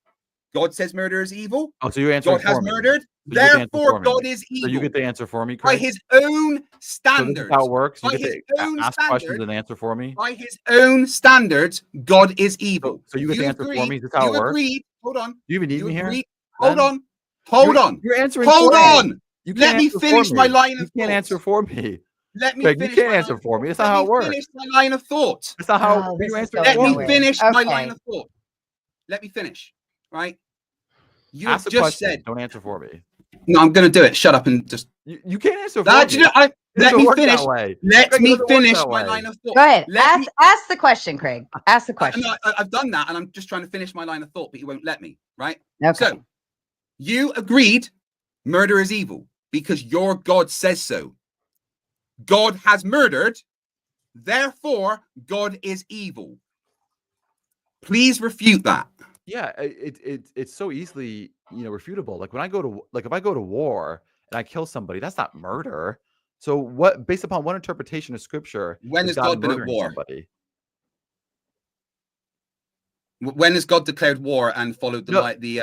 God says murder is evil. Oh, so you're answering God has murdered. Therefore, God is evil. So you get the answer for me, Craig? By his own standards. So this is how it works? You By get to ask questions and answer for me? By his own standards, God is evil. So you get the answer for me? Is this how it works? Hold on. Do you even need me here? Hold on. Hold on. You're answering Hold for on. me. Let me finish my line of thought. You can't answer for me. Let me Craig, finish. You can't answer for me. That's not how it works. Finish my line of thought. That's not how you answer. Let me finish my line of thought. Let me finish. Right? You Ask have the just question. said. Don't answer for me. No, I'm going to do it. Shut up and just. You can't answer for me. Let me finish. Let me finish my line of thought. Go ahead. Ask the question, Craig. Ask the question. No, I've done that, and I'm just trying to finish my line of thought, but you won't let me. Right? Okay. So you agreed murder is evil because your God says so. God has murdered, therefore God is evil. Please refute that. Yeah, it's so easily refutable. Like when I go to if I go to war and I kill somebody, that's not murder. So what, based upon what interpretation of scripture, when has God been at war? Somebody? When has God declared war and followed the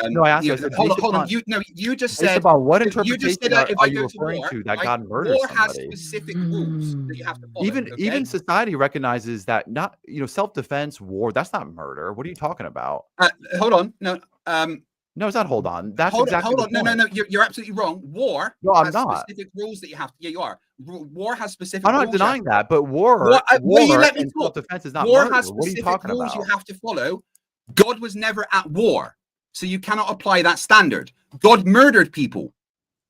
No, I asked you. Hold on. You just said about what interpretation are you referring to that God murders war somebody? Has specific rules that you have to follow. Even society recognizes that not self-defense, war. That's not murder. What are you talking about? Hold on. No. No, it's not. Hold on. That's hold exactly. Hold on. No. You're absolutely wrong. War. No, I'm has not. Specific rules that you have. Yeah, you are. War has specific. I'm not denying that, but war and self-defense is not war murder. has What are you specific talking rules about? you have to follow. God was never at war, so you cannot apply that standard. God murdered people.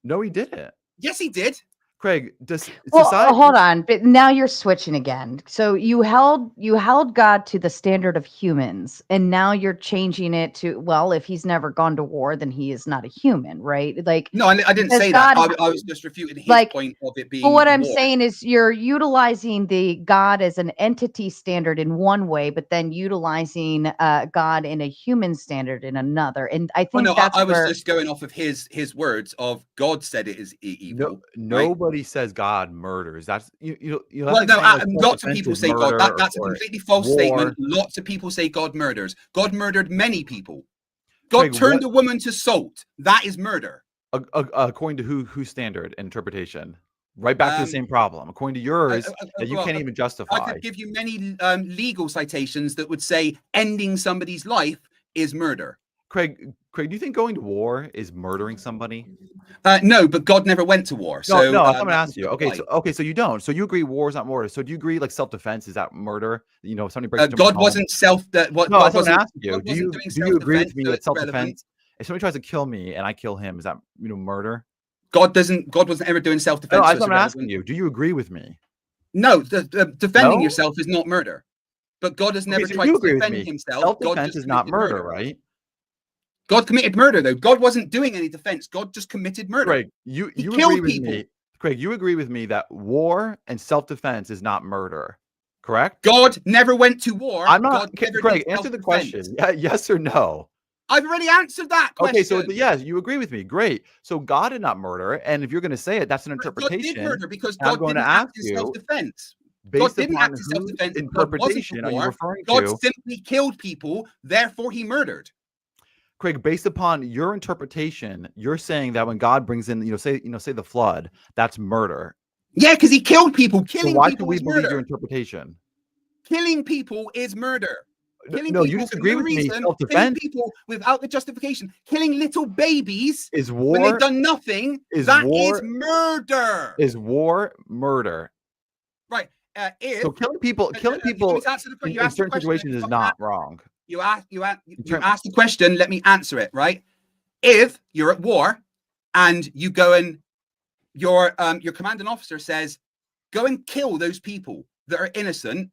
No, he didn't. Yes, he did. Craig, does society... hold on, but now you're switching again. So you held God to the standard of humans, and now you're changing it to, well, if he's never gone to war, then he is not a human, right? Like, no, I didn't say that. I was just refuting his point of it being. But what I'm war. saying is, you're utilizing the God as an entity standard in one way, but then utilizing God in a human standard in another. And I think I was just going off of his words of God said it is evil. Nobody says God murders. That's lots of people say God. That's a completely false statement. Lots of people say God murders. God murdered many people. God turned a woman to salt. That is murder. According to whose standard and interpretation? Right back to the same problem. According to yours, that you can't even justify. I could give you many legal citations that would say ending somebody's life is murder. Craig, do you think going to war is murdering somebody? No, but God never went to war. No, So I'm gonna ask you. So you don't. So you agree war is not murder. So do you agree like self-defense is that murder? You know, if somebody breaks into my God home- wasn't self. That what? No, God that's what I'm wasn't. asking you. God Do wasn't you doing do you agree with self-defense, me so that it's irrelevant. self-defense? If somebody tries to kill me and I kill him, is that murder? God wasn't ever doing self-defense. No, so that's it's what I'm irrelevant. asking you. Do you agree with me? No, defending No? yourself is not murder. But God has never so tried you to agree with defend me. himself. Self-defense God just is not committed murder, right? God committed murder, though. God wasn't doing any defense. God just committed murder. Craig, you He agree killed with people. me. Craig, you agree with me that war and self-defense is not murder, correct? God never went to war. I'm not. God never Craig, did answer the self-defense. question. Yeah, yes or no? I've already answered that question. Okay, so yes, you agree with me. Great. So God did not murder, and if you're going to say it, that's an God interpretation. did murder because and I'm God going didn't to ask act in you, self-defense. God based didn't upon act in whose self-defense. interpretation are you referring God to? simply killed people, therefore he murdered. Craig, based upon your interpretation, you're saying that when God brings in, say the flood, that's murder. Yeah, because he killed people. So Killing why should people we is believe your murder. interpretation? Killing people is murder. Killing No, people you for disagree no with me. reason, killing Self-defense people without the justification, killing little babies is when they've war. done nothing, Is that war is murder. is war murder? Right. If So killing people let me answer the question. in certain situations is not wrong. You asked the question. Let me answer it. Right. If you're at war and you go and your commanding officer says, "Go and kill those people that are innocent,"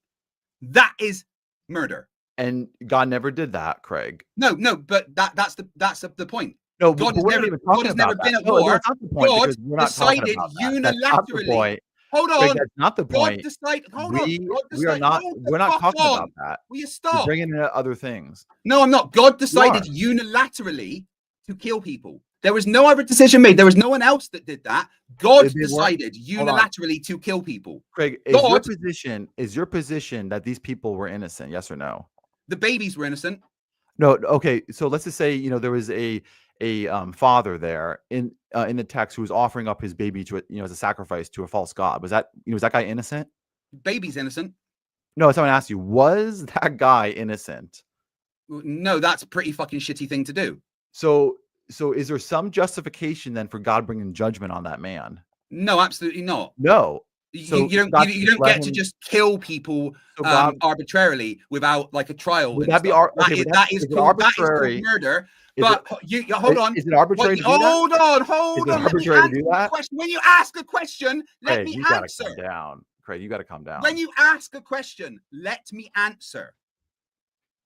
that is murder. And God never did that, Craig. No, but that's the point. No, God has we're never, not even talking God has about never that. been at No, war. that's not the point, God because we're not talking decided about that. That's not the unilaterally. point. Hold Craig, on. that's not the God point. decided. Hold on. We God are decided, not. hold the We're not fuck talking on. about that. Will you You're stop? bringing in other things. No, I'm not. God decided You unilaterally to kill people. There was no other decision made. There was no one else that did that. God They weren't- decided Hold on. unilaterally to kill people. Craig, is your position that these people were innocent? Yes or no? The babies were innocent. No. Okay. So let's just say there was a father there in the text who was offering up his baby to as a sacrifice to a false god. Was that guy innocent? Baby's innocent. No, someone asked you, was that guy innocent? No, that's a pretty fucking shitty thing to do. So is there some justification then for God bringing judgment on that man? No, absolutely not. No. You don't get to just kill people arbitrarily without like a trial. Would that be arbitrary? That is called murder. But hold on. Is it arbitrary to do that? Hold on. Is it arbitrary to do that? When you ask a question, let me answer. answer. Calm down. Craig, you got to calm down. When you ask a question, let me answer.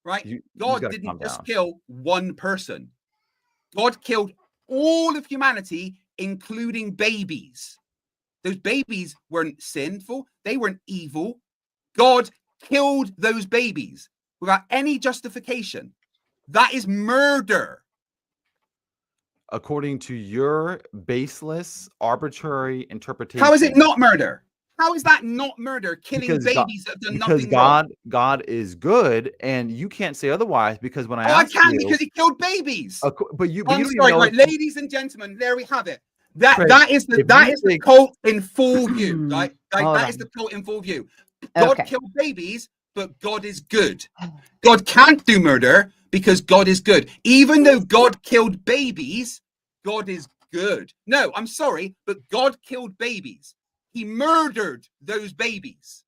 Right? God didn't just kill one person. God killed all of humanity, including babies. Those babies weren't sinful. They weren't evil. God killed those babies without any justification. That is murder. According to your baseless, arbitrary interpretation. How is it not murder? How is that not murder? Killing babies that have done nothing wrong. God is good, and you can't say otherwise because when I can because he killed babies. I'm sorry, right, ladies and gentlemen, there we have it. That is the cult in full view. Right? That is the cult in full view. God killed babies, but God is good. God can't do murder because God is good. Even though God killed babies, God is good. No, I'm sorry, but God killed babies. He murdered those babies.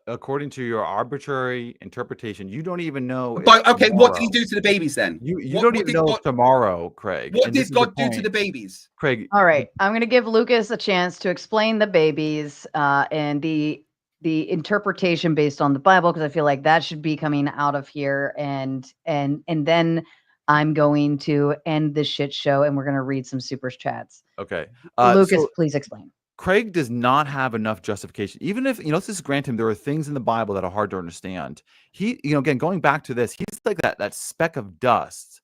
According to your arbitrary interpretation, you don't even know. Okay, what did he do to the babies then? You don't even know tomorrow, Craig. What did God do to the babies? Craig. All right, I'm going to give Lucas a chance to explain the babies and the interpretation based on the Bible, because I feel like that should be coming out of here, and then I'm going to end this shit show, and we're going to read some super chats. Okay, Lucas, please explain. Craig does not have enough justification. Even if, let's just grant him there are things in the Bible that are hard to understand. He, again, going back to this, he's like that speck of dust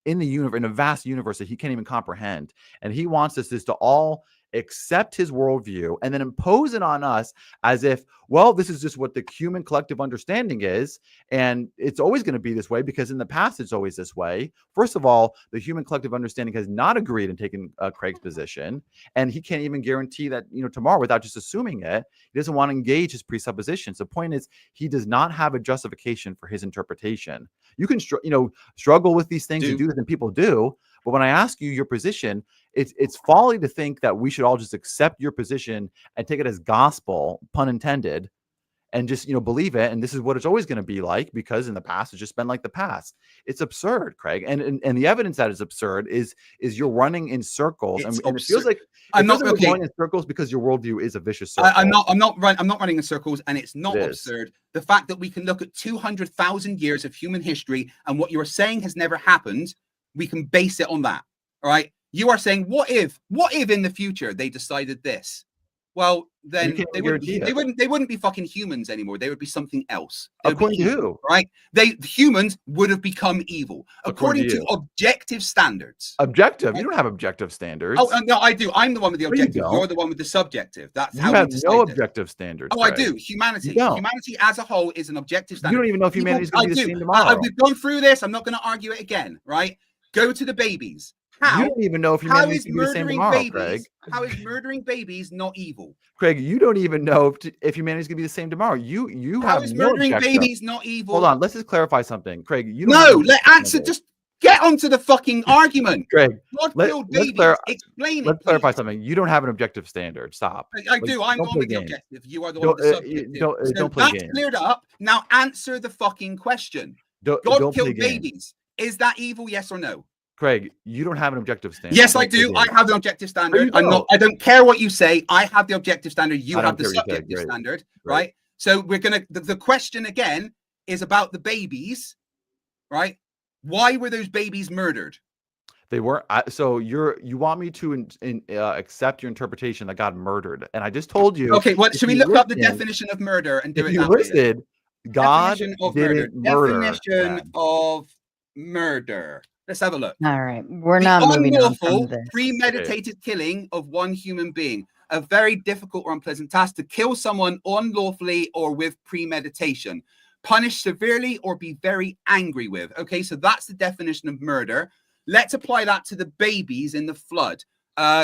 in the universe, in a vast universe that he can't even comprehend. And he wants us to all accept his worldview and then impose it on us as if, well, this is just what the human collective understanding is. And it's always going to be this way because in the past, it's always this way. First of all, the human collective understanding has not agreed and taken Craig's position. And he can't even guarantee that, tomorrow without just assuming it. He doesn't want to engage his presuppositions. The point is, he does not have a justification for his interpretation. You can struggle with these things and do this, and people do. But when I ask you your position, it's folly to think that we should all just accept your position and take it as gospel, pun intended, and just believe it, and this is what it's always going to be like, because in the past it's just been like the past. It's absurd, Craig, and the evidence that is absurd is you're running in circles, and it feels like going in circles because your worldview is a vicious circle. I'm not running in circles, and it's not absurd. The fact that we can look at 200,000 years of human history, and what you are saying has never happened, we can base it on that. All right, you are saying, what if in the future they decided this? Well, then they wouldn't be fucking humans anymore. They would be something else. According to who? Right? Humans would have become evil according to objective standards. Objective? You don't have objective standards. Oh no, I do. I'm the one with the objective. You're the one with the subjective. That's how you have no objective standards. Oh, Craig. I do. Humanity as a whole is an objective standard. You don't even know if humanity is going to be the same tomorrow. We've gone through this. I'm not going to argue it again. Right? Go to the babies. You don't even know if humanity is going to be the same tomorrow, Craig. How is murdering babies not evil? Craig, you don't even know if humanity is going to be the same tomorrow. You how have is no murdering objective. babies not evil? Hold on, let's just clarify something, Craig. You answer. Just get onto the fucking argument, Craig. Let's clarify something. You don't have an objective standard. Stop. I do. I'm the one with the objective. You are the one with the subjective. Don't play games. That's cleared up. Now answer the fucking question. God killed babies. Is that evil? Yes or no? Craig, you don't have an objective standard. Yes, I do. I have an objective standard. I don't care what you say. I have the objective standard. You have the subjective standard, right? So we're gonna. The question again is about the babies, right? Why were those babies murdered? They weren't. So you want me to accept your interpretation that God murdered, and I just told you. Okay, what should we look up the definition of murder and do it? You listed God didn't murder. Definition of murder. Let's have a look. All right. We're not moving on from this. Premeditated killing of one human being. A very difficult or unpleasant task to kill someone unlawfully or with premeditation. Punish severely or be very angry with. Okay, so that's the definition of murder. Let's apply that to the babies in the flood.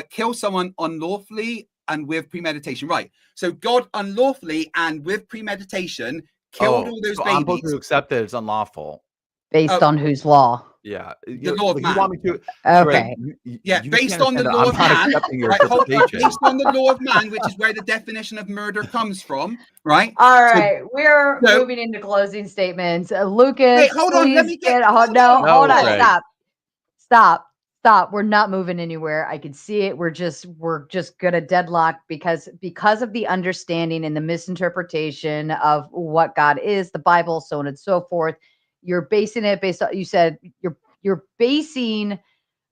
Kill someone unlawfully and with premeditation. Right. So God unlawfully and with premeditation killed all those babies. I'm supposed to accept that it's unlawful. Based on whose law? Yeah, the law of man. You want me to? Okay. Based on the law of man. Right, based on the law of man, which is where the definition of murder comes from, right? All right, we're moving into closing statements. Lucas, wait, hold on. Let me get. Hold on. Stop. We're not moving anywhere. I can see it. We're just gonna deadlock because of the understanding and the misinterpretation of what God is, the Bible, so on and so forth. You're basing it based on, you said you're basing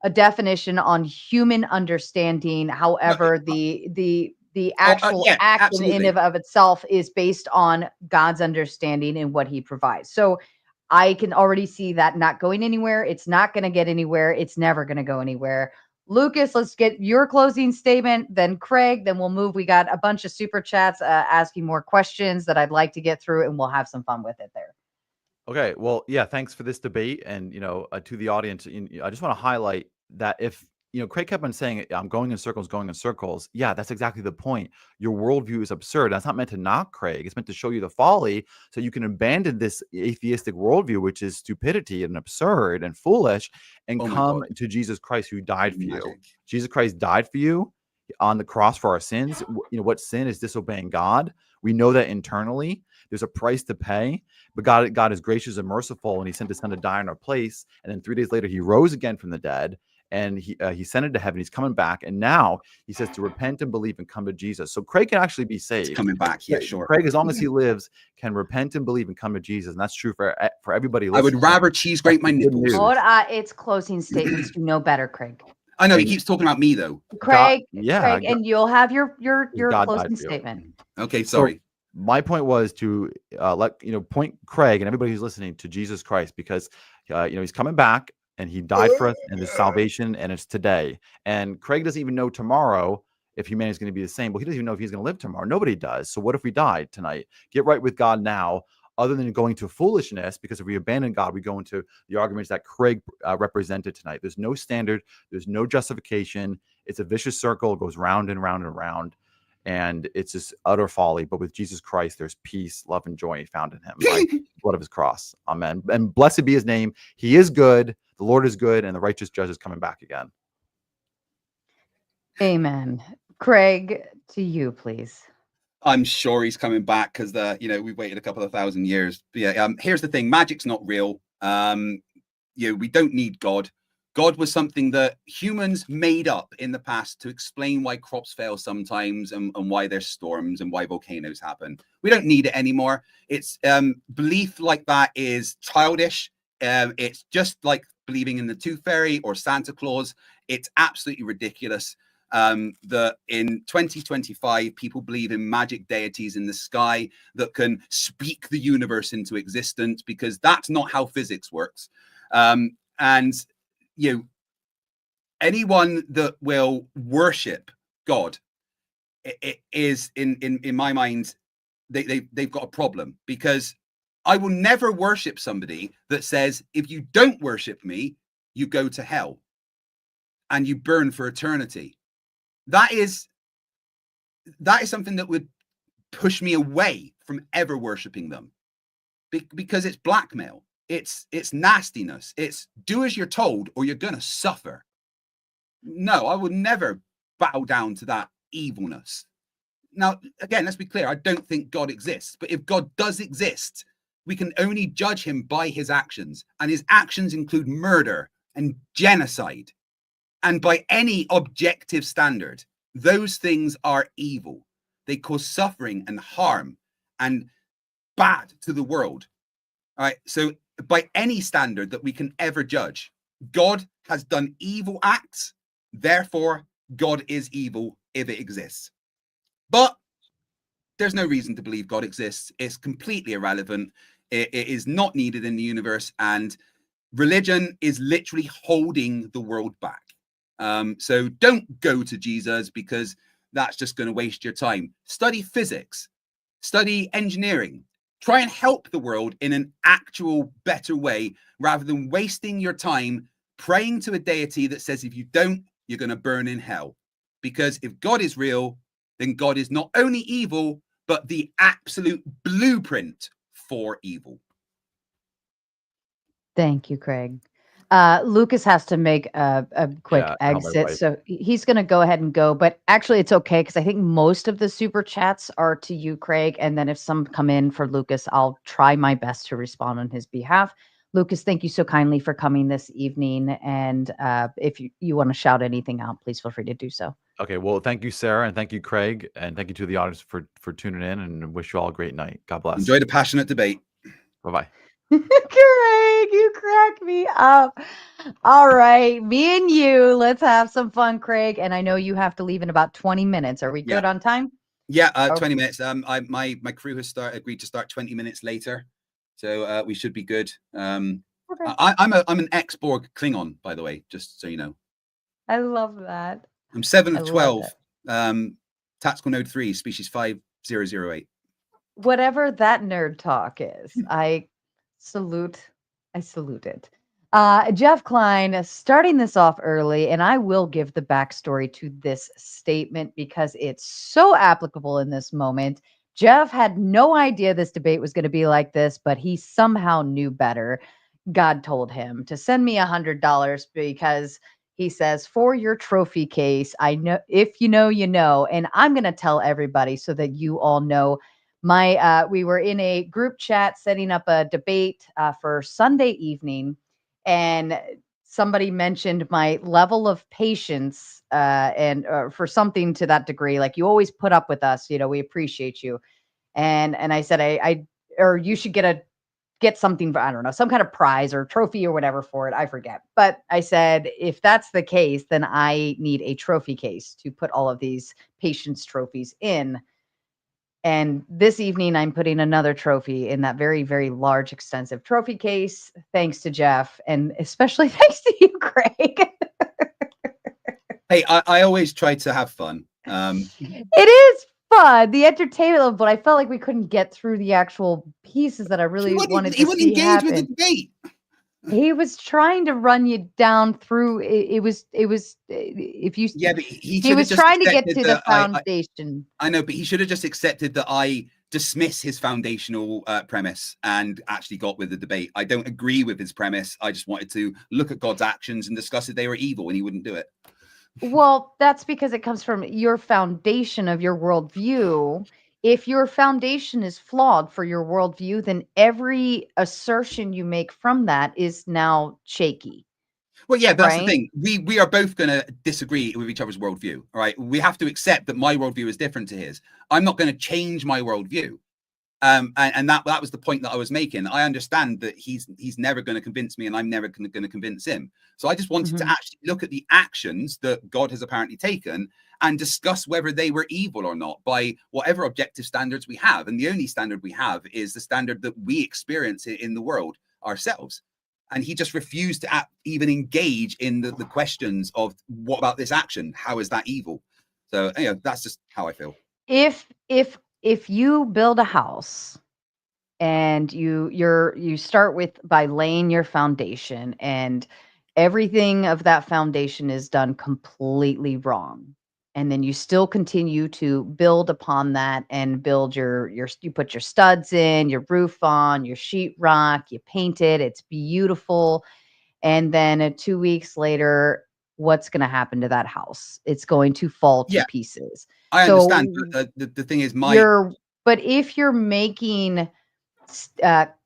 a definition on human understanding. However, the actual act in and of itself is based on God's understanding and what he provides. So I can already see that not going anywhere. It's not going to get anywhere. It's never going to go anywhere. Lucas, let's get your closing statement. Then Craig, then we'll move. We got a bunch of super chats asking more questions that I'd like to get through, and we'll have some fun with it there. Okay, well, yeah, thanks for this debate, and to the audience, I just want to highlight that if Craig kept on saying, "I'm going in circles." Yeah, that's exactly the point. Your worldview is absurd. That's not meant to knock Craig. It's meant to show you the folly, so you can abandon this atheistic worldview, which is stupidity and absurd and foolish, and come to Jesus Christ, who died for you. Jesus Christ died for you on the cross for our sins. What sin is? Disobeying God. We know that internally. There's a price to pay, but God is gracious and merciful, and he sent his son to die in our place. And then 3 days later, he rose again from the dead, and he ascended to heaven. He's coming back, and now he says to repent and believe and come to Jesus. So Craig can actually be saved. He's coming back, yeah, sure. Craig, as long as he lives, can repent and believe and come to Jesus, and that's true for everybody listening. I would rather cheese grate my nipples. It's closing statements. You know better, Craig. I know he keeps talking about me though. Craig, Craig, and you'll have your closing statement. Okay, sorry. So, my point was to point Craig and everybody who's listening to Jesus Christ, because he's coming back and he died for us, and there's salvation, and it's today. And Craig doesn't even know tomorrow if humanity is going to be the same. Well, he doesn't even know if he's going to live tomorrow. Nobody does. So what if we died tonight? Get right with God now, other than going to foolishness, because if we abandon God, we go into the arguments that Craig represented tonight. There's no standard. There's no justification. It's a vicious circle. It goes round and round and round. and it's just utter folly. But with Jesus Christ, there's peace, love, and joy found in him by the blood of his cross. Amen. And blessed be his name. He is good. The Lord is good, and the righteous judge is coming back again. Amen. Craig, to you, please. I'm sure he's coming back because we've waited a couple of thousand years. But yeah, here's the thing: magic's not real. We don't need God. God was something that humans made up in the past to explain why crops fail sometimes and why there's storms and why volcanoes happen. We don't need it anymore. It's belief like that is childish. It's just like believing in the Tooth Fairy or Santa Claus. It's absolutely ridiculous. That in 2025, people believe in magic deities in the sky that can speak the universe into existence, because that's not how physics works. Anyone that will worship God, it is in my mind, they've got a problem, because I will never worship somebody that says, if you don't worship me, you go to hell and you burn for eternity. That is something that would push me away from ever worshiping them, because it's blackmail. It's nastiness. It's do as you're told or you're going to suffer. No, I would never bow down to that evilness. Now, again, let's be clear. I don't think God exists, but if God does exist, we can only judge him by his actions, and his actions include murder and genocide. And by any objective standard, those things are evil. They cause suffering and harm and bad to the world. All right. So by any standard that we can ever judge, God has done evil acts. Therefore, God is evil if it exists. But there's no reason to believe God exists. It's completely irrelevant. It is not needed in the universe. And religion is literally holding the world back. So don't go to Jesus, because that's just going to waste your time. Study physics, study engineering, try and help the world in an actual better way, rather than wasting your time praying to a deity that says, if you don't, you're going to burn in hell. Because if God is real, then God is not only evil, but the absolute blueprint for evil. Thank you, Craig. Lucas has to make a quick exit, so he's going to go ahead and go. But actually, it's okay, because I think most of the super chats are to you, Craig. And then if some come in for Lucas, I'll try my best to respond on his behalf. Lucas, thank you so kindly for coming this evening. And if you want to shout anything out, please feel free to do so. Okay, well, thank you, Sarah, and thank you, Craig, and thank you to the audience for tuning in, and wish you all a great night. God bless. Enjoy the passionate debate. Bye-bye. Craig, you crack me up. All right, me and you, let's have some fun, Craig. And I know you have to leave in about 20 minutes. Are we good on time? Yeah, 20 minutes. My crew has agreed to start 20 minutes later, so we should be good. Okay. I'm an ex-Borg Klingon, by the way, just so you know. I love that. I'm 7 of 12. Tactical Node 3, species 5008. Whatever that nerd talk is, I salute it. Jeff Klein, starting this off early, and I will give the backstory to this statement because it's so applicable in this moment. Jeff had no idea this debate was going to be like this, but he somehow knew better. God told him to send me $100 because he says, for your trophy case, I know if you know, you know, and I'm going to tell everybody so that you all know. We were in a group chat setting up a debate for Sunday evening, and somebody mentioned my level of patience and for something to that degree, like you always put up with us, we appreciate you. And I said, or you should get something, I don't know, some kind of prize or trophy or whatever for it. I forget. But I said, if that's the case, then I need a trophy case to put all of these patience trophies in. And this evening, I'm putting another trophy in that very, very large, extensive trophy case, thanks to Jeff, and especially thanks to you, Craig. Hey, I always try to have fun. It is fun, the entertainment, but I felt like we couldn't get through the actual pieces that I really wanted to see happen. With the debate. He was trying to run you down through it was if you Yeah, but he he was just trying to get accepted to the that foundation. I know, but he should have just accepted that I dismiss his foundational premise and actually got with the debate. I don't agree with his premise. I just wanted to look at God's actions and discuss if they were evil, and he wouldn't do it. Well, that's because it comes from your foundation of your worldview. If your foundation is flawed for your worldview, then every assertion you make from that is now shaky. Well, yeah, that's the right? thing. We are both going to disagree with each other's worldview. All right, we have to accept that my worldview is different to his. I'm not going to change my worldview. And that was the point that I was making. I understand that he's never going to convince me, and I'm never going to convince him. So I just wanted to actually look at the actions that God has apparently taken and discuss whether they were evil or not by whatever objective standards we have. And the only standard we have is the standard that we experience in the world ourselves. And he just refused to even engage in the questions of what about this action? How is that evil? So that's just how I feel. If you build a house and you start by laying your foundation, and everything of that foundation is done completely wrong, and then you still continue to build upon that and build you put your studs in, your roof on, your sheetrock, you paint it, it's beautiful, and then 2 weeks later, what's going to happen to that house? It's going to fall to pieces. I understand, but the thing is, but if you're making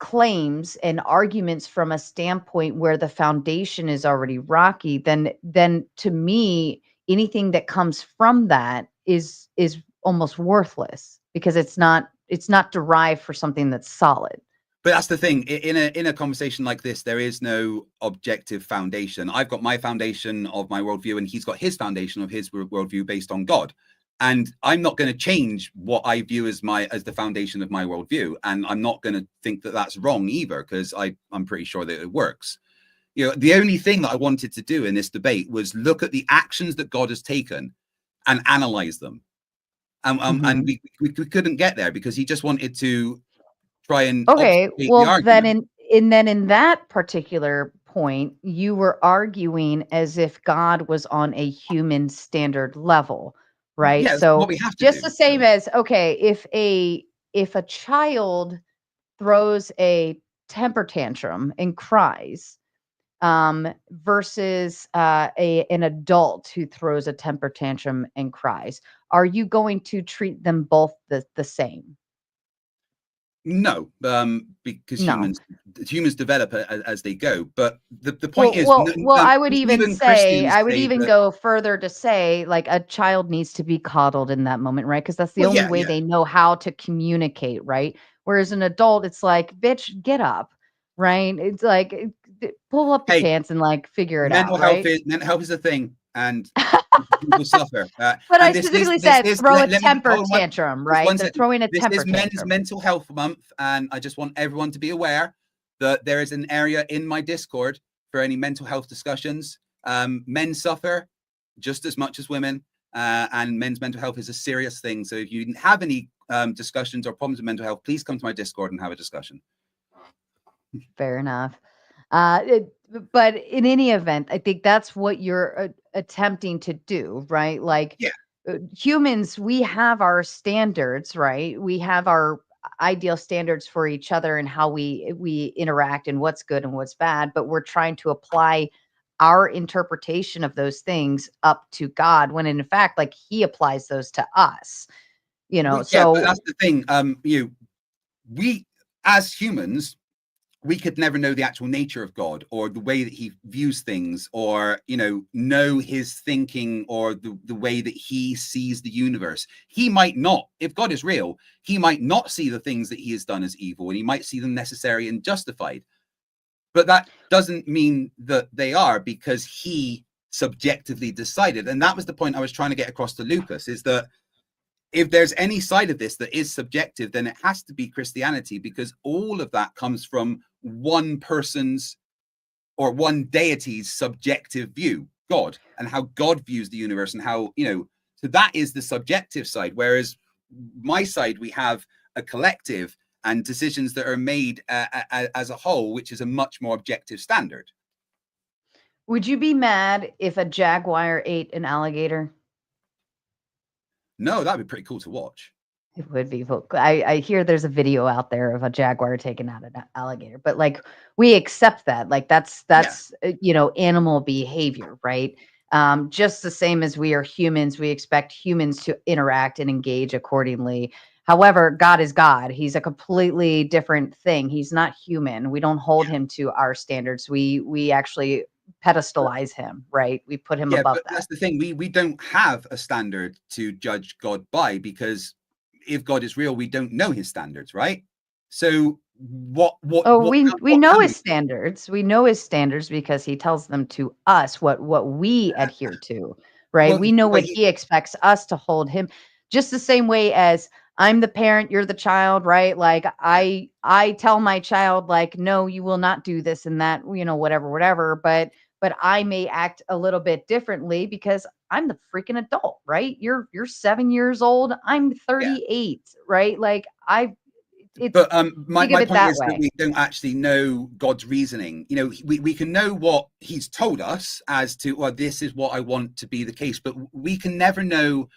claims and arguments from a standpoint where the foundation is already rocky, then to me, anything that comes from that is almost worthless, because it's not derived for something that's solid. But that's the thing. In a conversation like this, there is no objective foundation. I've got my foundation of my worldview, and he's got his foundation of his worldview based on God. And I'm not going to change what I view as the foundation of my worldview. And I'm not going to think that that's wrong either, because I'm pretty sure that it works. The only thing that I wanted to do in this debate was look at the actions that God has taken and analyze them. And we couldn't get there because he just wanted to try and well, then in that particular point, you were arguing as if God was on a human standard level, right? Yeah, so what we have to just do. The same as, if a child throws a temper tantrum and cries, versus an adult who throws a temper tantrum and cries, are you going to treat them both the same? No, because humans develop as they go. But the point is, I would even go further to say, like, a child needs to be coddled in that moment, right? Because that's the only way they know how to communicate, right? Whereas an adult, it's like, bitch, get up, right? It's like, pull up the pants and like figure it out. Right? Mental health is a thing, and people suffer. But I specifically said throw a temper tantrum, right? They're throwing a temper tantrum. This is Men's Mental Health Month, and I just want everyone to be aware that there is an area in my Discord for any mental health discussions. Men suffer just as much as women, and men's mental health is a serious thing. So if you have any discussions or problems with mental health, please come to my Discord and have a discussion. Fair enough. But in any event, I think that's what you're attempting to do, right? Like, humans, we have our standards, right? We have our ideal standards for each other and how we interact and what's good and what's bad, but we're trying to apply our interpretation of those things up to God, when in fact, like, he applies those to us, so but that's the thing. We as humans, we could never know the actual nature of God or the way that he views things, or, know his thinking or the way that he sees the universe. He might not, if God is real, he might not see the things that he has done as evil, and he might see them necessary and justified. But that doesn't mean that they are, because he subjectively decided. And that was the point I was trying to get across to Lucas, is that if there's any side of this that is subjective, then it has to be Christianity, because all of that comes from one person's or one deity's subjective view, God, and how God views the universe, and how, so that is the subjective side. Whereas my side, we have a collective, and decisions that are made as a whole, which is a much more objective standard. Would you be mad if a jaguar ate an alligator? No, that'd be pretty cool to watch. It would be. I hear there's a video out there of a jaguar taking out an alligator, but like we accept that. Like that's animal behavior, right? Just the same as we are humans, we expect humans to interact and engage accordingly. However, God is God. He's a completely different thing. He's not human. We don't hold him to our standards. We actually pedestalize him, right? We put him above that. That's the thing. We don't have a standard to judge God by, because if God is real, we don't know his standards, right? So we know his standards. We know his standards because he tells them to us what we adhere to, right? Well, we know what he expects us to hold him, just the same way as I'm the parent, you're the child, right? Like I tell my child, like, no, you will not do this and that, whatever. But I may act a little bit differently because I'm the freaking adult, right? You're 7 years old. I'm 38, right? Like my point is that we don't actually know God's reasoning. We can know what he's told us as to, well, this is what I want to be the case, but we can never know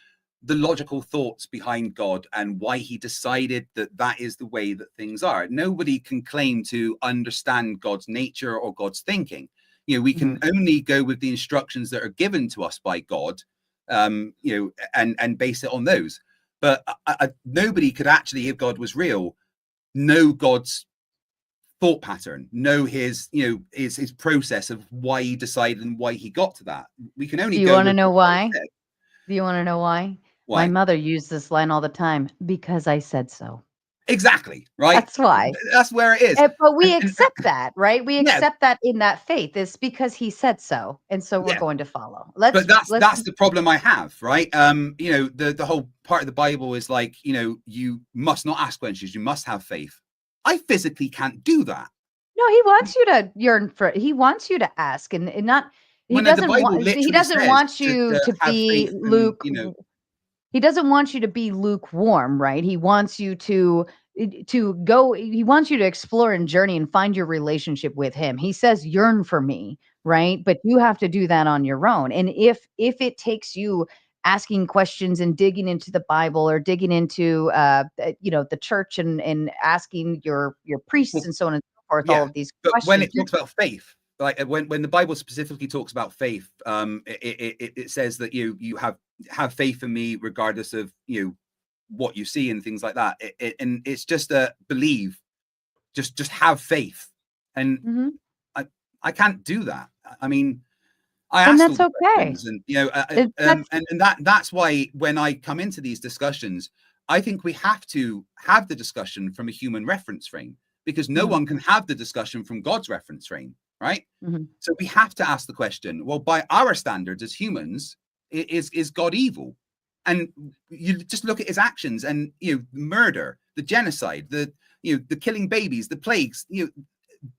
the logical thoughts behind God and why he decided that is the way that things are. Nobody can claim to understand God's nature or God's thinking. We can only go with the instructions that are given to us by God, and base it on those. But nobody could actually, if God was real, know God's thought pattern, know his process of why he decided and why he got to that. We can only. Do you want to know why? Do you want to know why? My mother used this line all the time, because I said so. Exactly, right? That's why. That's where it is. But we accept that, right? We accept that in that faith is because he said so, and so we're going to follow. But that's the problem I have, right? The whole part of the Bible is like, you must not ask questions, you must have faith. I physically can't do that. No, he wants you to yearn for. He wants you to ask, and not. He doesn't want you to be Luke. He doesn't want you to be lukewarm, right? He wants you to go. He wants you to explore and journey and find your relationship with him. He says, "Yearn for me," right? But you have to do that on your own. And if it takes you asking questions and digging into the Bible or digging into the church and asking your priests and so on and so forth, all of these questions. When it talks about faith, like when the Bible specifically talks about faith, it says that you have faith in me regardless of what you see and things like that. And it's just a believe, just have faith. And I can't do that. I mean, and that's okay. And that's why when I come into these discussions, I think we have to have the discussion from a human reference frame, because no one can have the discussion from God's reference frame, right? So we have to ask the question, well, by our standards as humans, is God evil? And you just look at his actions and murder, the genocide, the killing babies, the plagues,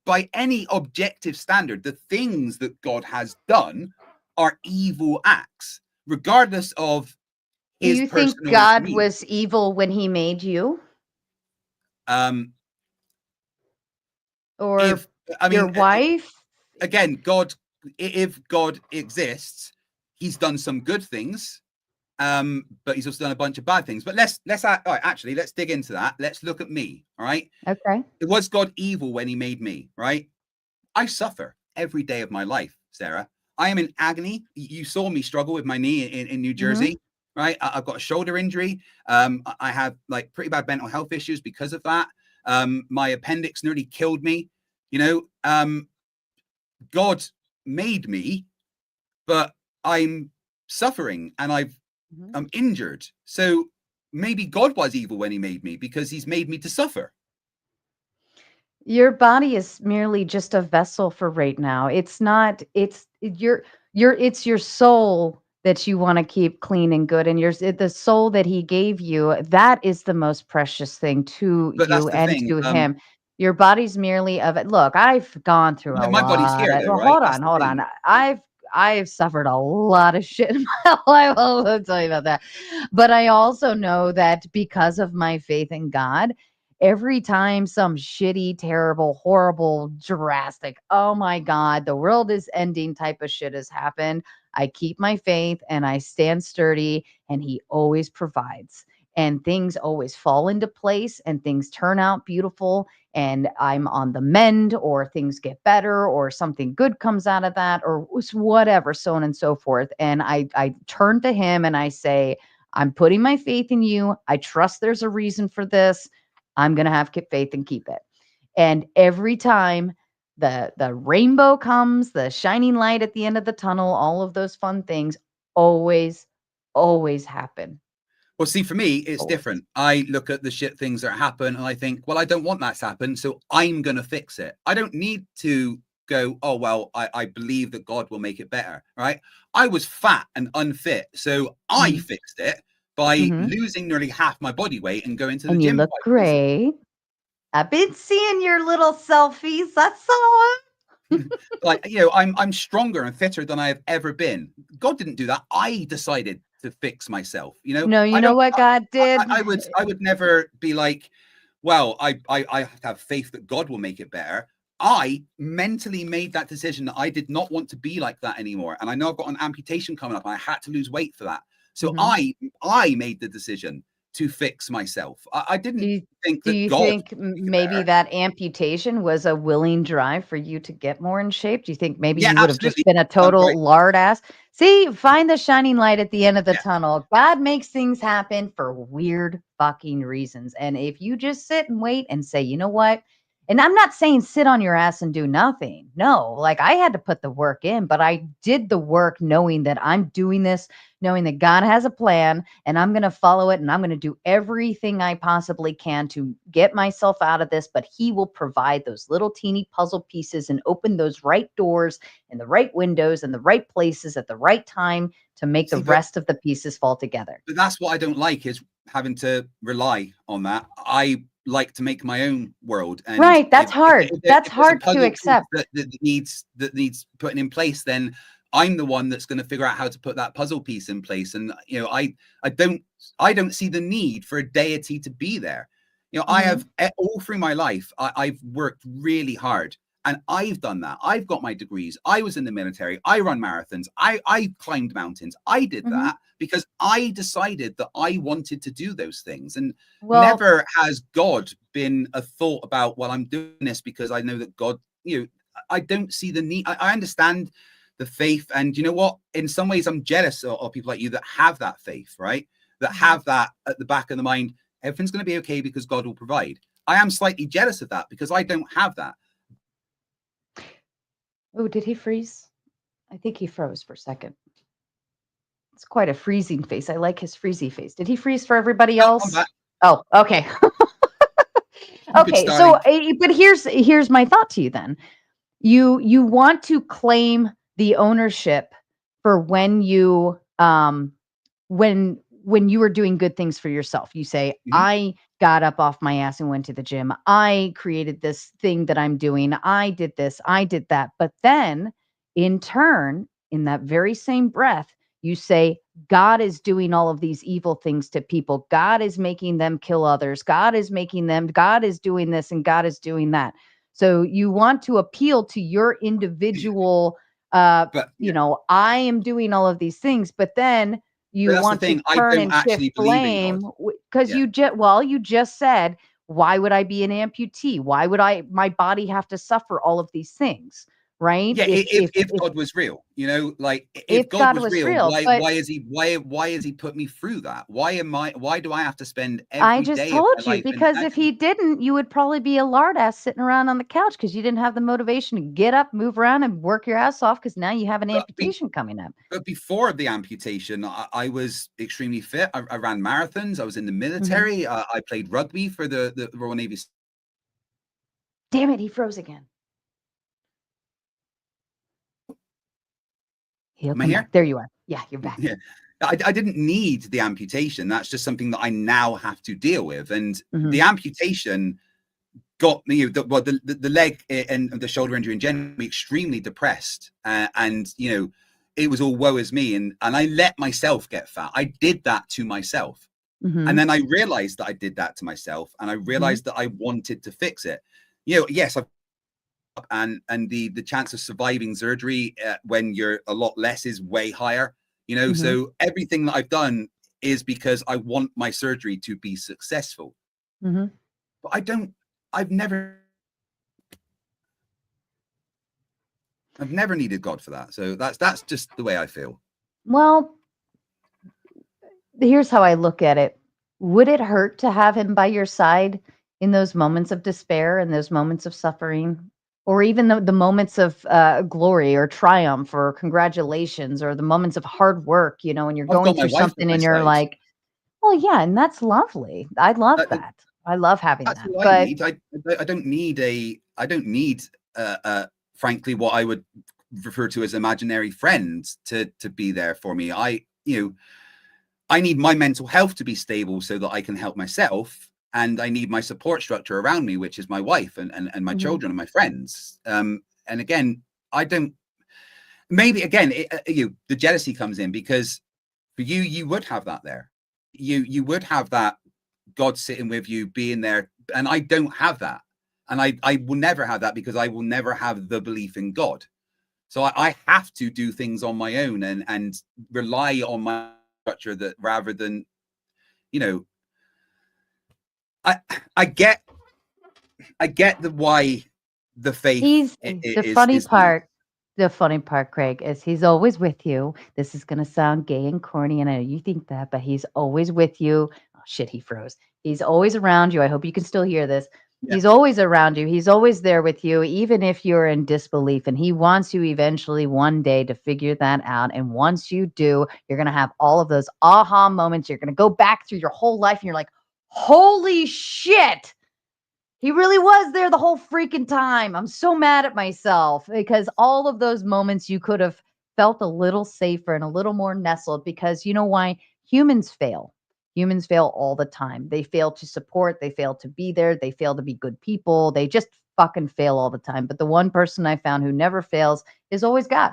by any objective standard, the things that God has done are evil acts, regardless of his Do you think God was evil when he made you? Or your wife? Again, if God exists, he's done some good things, but he's also done a bunch of bad things. But let's dig into that. Let's look at me. All right. Okay. Was God evil when he made me? Right. I suffer every day of my life, Sarah. I am in agony. You saw me struggle with my knee in New Jersey. Right. I've got a shoulder injury. I have like pretty bad mental health issues because of that. My appendix nearly killed me. God made me, but I'm suffering and I'm injured. So maybe God was evil when he made me, because he's made me to suffer. Your body is merely just a vessel for right now. It's not, it's your soul that you want to keep clean and good. And the soul that he gave you, that is the most precious thing to you and to him. Your body's merely of it. Look, I've gone through a lot. Body's here, though, right? Hold on. I've suffered a lot of shit in my life. I'll tell you about that. But I also know that because of my faith in God, every time some shitty, terrible, horrible, drastic, oh my God, the world is ending type of shit has happened, I keep my faith and I stand sturdy, and he always provides. And things always fall into place and things turn out beautiful, and I'm on the mend, or things get better, or something good comes out of that, or whatever, so on and so forth. And I turn to him and I say, I'm putting my faith in you. I trust there's a reason for this. I'm going to have faith and keep it. And every time the rainbow comes, the shining light at the end of the tunnel, all of those fun things always happen. Well, see, for me, it's different. I look at the shit things that happen and I think, well, I don't want that to happen, so I'm going to fix it. I don't need to go, oh, well, I believe that God will make it better, right? I was fat and unfit, so I fixed it by losing nearly half my body weight and going to the And gym. you look great. I've been seeing your little selfies. That's all. Like, you know, I'm stronger and fitter than I have ever been. God didn't do that. I decided to fix myself. You know, No, you know what God did? I would never be like, well, I have to have faith that God will make it better. I mentally made that decision that I did not want to be like that anymore. And I know I've got an amputation coming up and I had to lose weight for that. So I made the decision to fix myself. I didn't think that God. Do you think maybe that amputation was a willing drive for you to get more in shape? Do you think maybe you would have just been a total lard ass? See, find the shining light at the end of the tunnel. God makes things happen for weird fucking reasons. And if you just sit and wait and say, you know what? And I'm not saying sit on your ass and do nothing. No, like I had to put the work in, but I did the work knowing that I'm doing this, knowing that God has a plan and I'm going to follow it and I'm going to do everything I possibly can to get myself out of this. But he will provide those little teeny puzzle pieces and open those right doors and the right windows and the right places at the right time to make the rest of the pieces fall together. But that's what I don't like, is having to rely on that. I like to make my own world, and right, that's hard. That's hard to accept. That needs putting in place. Then I'm the one that's going to figure out how to put that puzzle piece in place. And you know, I don't see the need for a deity to be there. You know, I have all through my life, I've worked really hard. And I've done that. I've got my degrees. I was in the military. I run marathons. I climbed mountains. I did that because I decided that I wanted to do those things. And never has God been a thought about, well, I'm doing this because I know that God, you know, I don't see the need. I understand the faith. And you know what? In some ways, I'm jealous of people like you that have that faith, right? That have that at the back of the mind. Everything's going to be okay because God will provide. I am slightly jealous of that because I don't have that. Oh, did he freeze? I think he froze for a second. It's quite a freezing face. I like his freezy face. Did he freeze for everybody else? Oh, okay. Okay, so but here's my thought to you then. You want to claim the ownership for when you when you were doing good things for yourself. You say, I got up off my ass and went to the gym. I created this thing that I'm doing. I did this. I did that. But then in turn, in that very same breath, you say, God is doing all of these evil things to people. God is making them kill others. God is doing this and God is doing that. So you want to appeal to your individual, you know, I am doing all of these things, but then you want to turn and shift blame because you just said, why would I be an amputee? Why would my body have to suffer all of these things? Right? Yeah, if God was real, you know, like if God was real, why is he put me through that? Why do I have to spend every day? I just told you, because if he didn't, you would probably be a lard ass sitting around on the couch because you didn't have the motivation to get up, move around, and work your ass off because now you have an amputation coming up. But before the amputation, I was extremely fit. I ran marathons. I was in the military. I played rugby for the Royal Navy. Damn it, he froze again. Am I here? There you are. Yeah, you're back. Yeah, I didn't need the amputation. That's just something that I now have to deal with. And the amputation got me, the leg and the shoulder injury in general, me extremely depressed. And, you know, it was all woe is me. And I let myself get fat. I did that to myself. And then I realized that I did that to myself, and I realized that I wanted to fix it. Yes, and the chance of surviving surgery when you're a lot less is way higher. So everything that I've done is because I want my surgery to be successful. But I've never needed God for that. So that's just the way I feel. Well, here's how I look at it. Would it hurt to have him by your side in those moments of despair and those moments of suffering, or even the moments of glory or triumph or congratulations, or the moments of hard work, when you're going through something and you're like, well, yeah, and that's lovely. I love that. I love having that. What I need. I don't need frankly, what I would refer to as imaginary friends to be there for me. I need my mental health to be stable so that I can help myself, and I need my support structure around me, which is my wife and my children and my friends. And again, the jealousy comes in, because for you would have that there. You would have that God sitting with you, being there, and I don't have that. And I will never have that, because I will never have the belief in God. So I have to do things on my own and rely on my structure, that rather than, I get the why the faith. The funny part, Craig, is he's always with you. This is going to sound gay and corny, and I know you think that, but he's always with you. Oh, shit, he froze. He's always around you. I hope you can still hear this. Yeah. He's always around you. He's always there with you, even if you're in disbelief. And he wants you eventually one day to figure that out. And once you do, you're going to have all of those aha moments. You're going to go back through your whole life and you're like, holy shit. He really was there the whole freaking time. I'm so mad at myself, because all of those moments you could have felt a little safer and a little more nestled, because you know why? Humans fail. Humans fail all the time. They fail to support. They fail to be there. They fail to be good people. They just fucking fail all the time. But the one person I found who never fails is always God.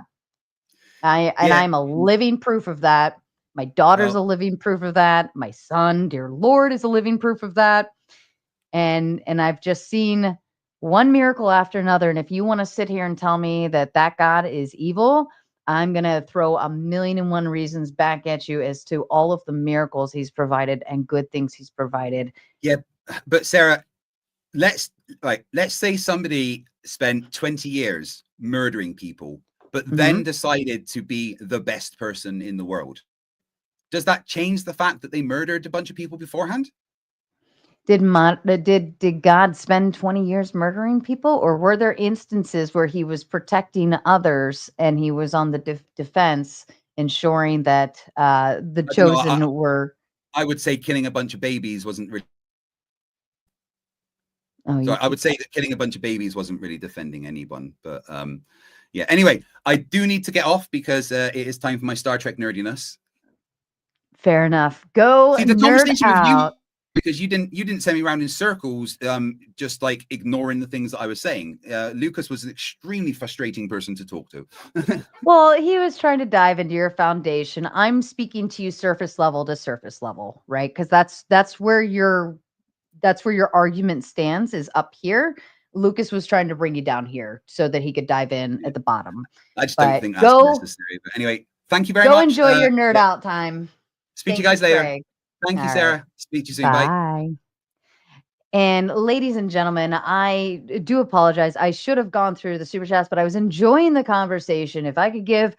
I'm a living proof of that. My daughter's a living proof of that. My son, dear Lord, is a living proof of that. And I've just seen one miracle after another. And if you want to sit here and tell me that God is evil, I'm going to throw 1,000,001 reasons back at you as to all of the miracles he's provided and good things he's provided. Yeah. But Sarah, let's say somebody spent 20 years murdering people, but then decided to be the best person in the world. Does that change the fact that they murdered a bunch of people beforehand? Did God spend 20 years murdering people, or were there instances where he was protecting others and he was on the defense, ensuring that the chosen were? I would say killing a bunch of babies wasn't really. So I would say that killing a bunch of babies wasn't really defending anyone. But yeah. Anyway, I do need to get off, because it is time for my Star Trek nerdiness. Fair enough. Go nerd out. Because you didn't send me around in circles, just like ignoring the things that I was saying. Lucas was an extremely frustrating person to talk to. Well, he was trying to dive into your foundation. I'm speaking to you surface level to surface level, right? Because that's where your argument stands, is up here. Lucas was trying to bring you down here so that he could dive in at the bottom. I just don't think that's necessary. But anyway, thank you very much. Go enjoy your nerd out time. Speak to you guys later. Craig. Thank you, Sarah. Speak to you soon. Bye. And ladies and gentlemen, I do apologize. I should have gone through the super chats, but I was enjoying the conversation. If I could give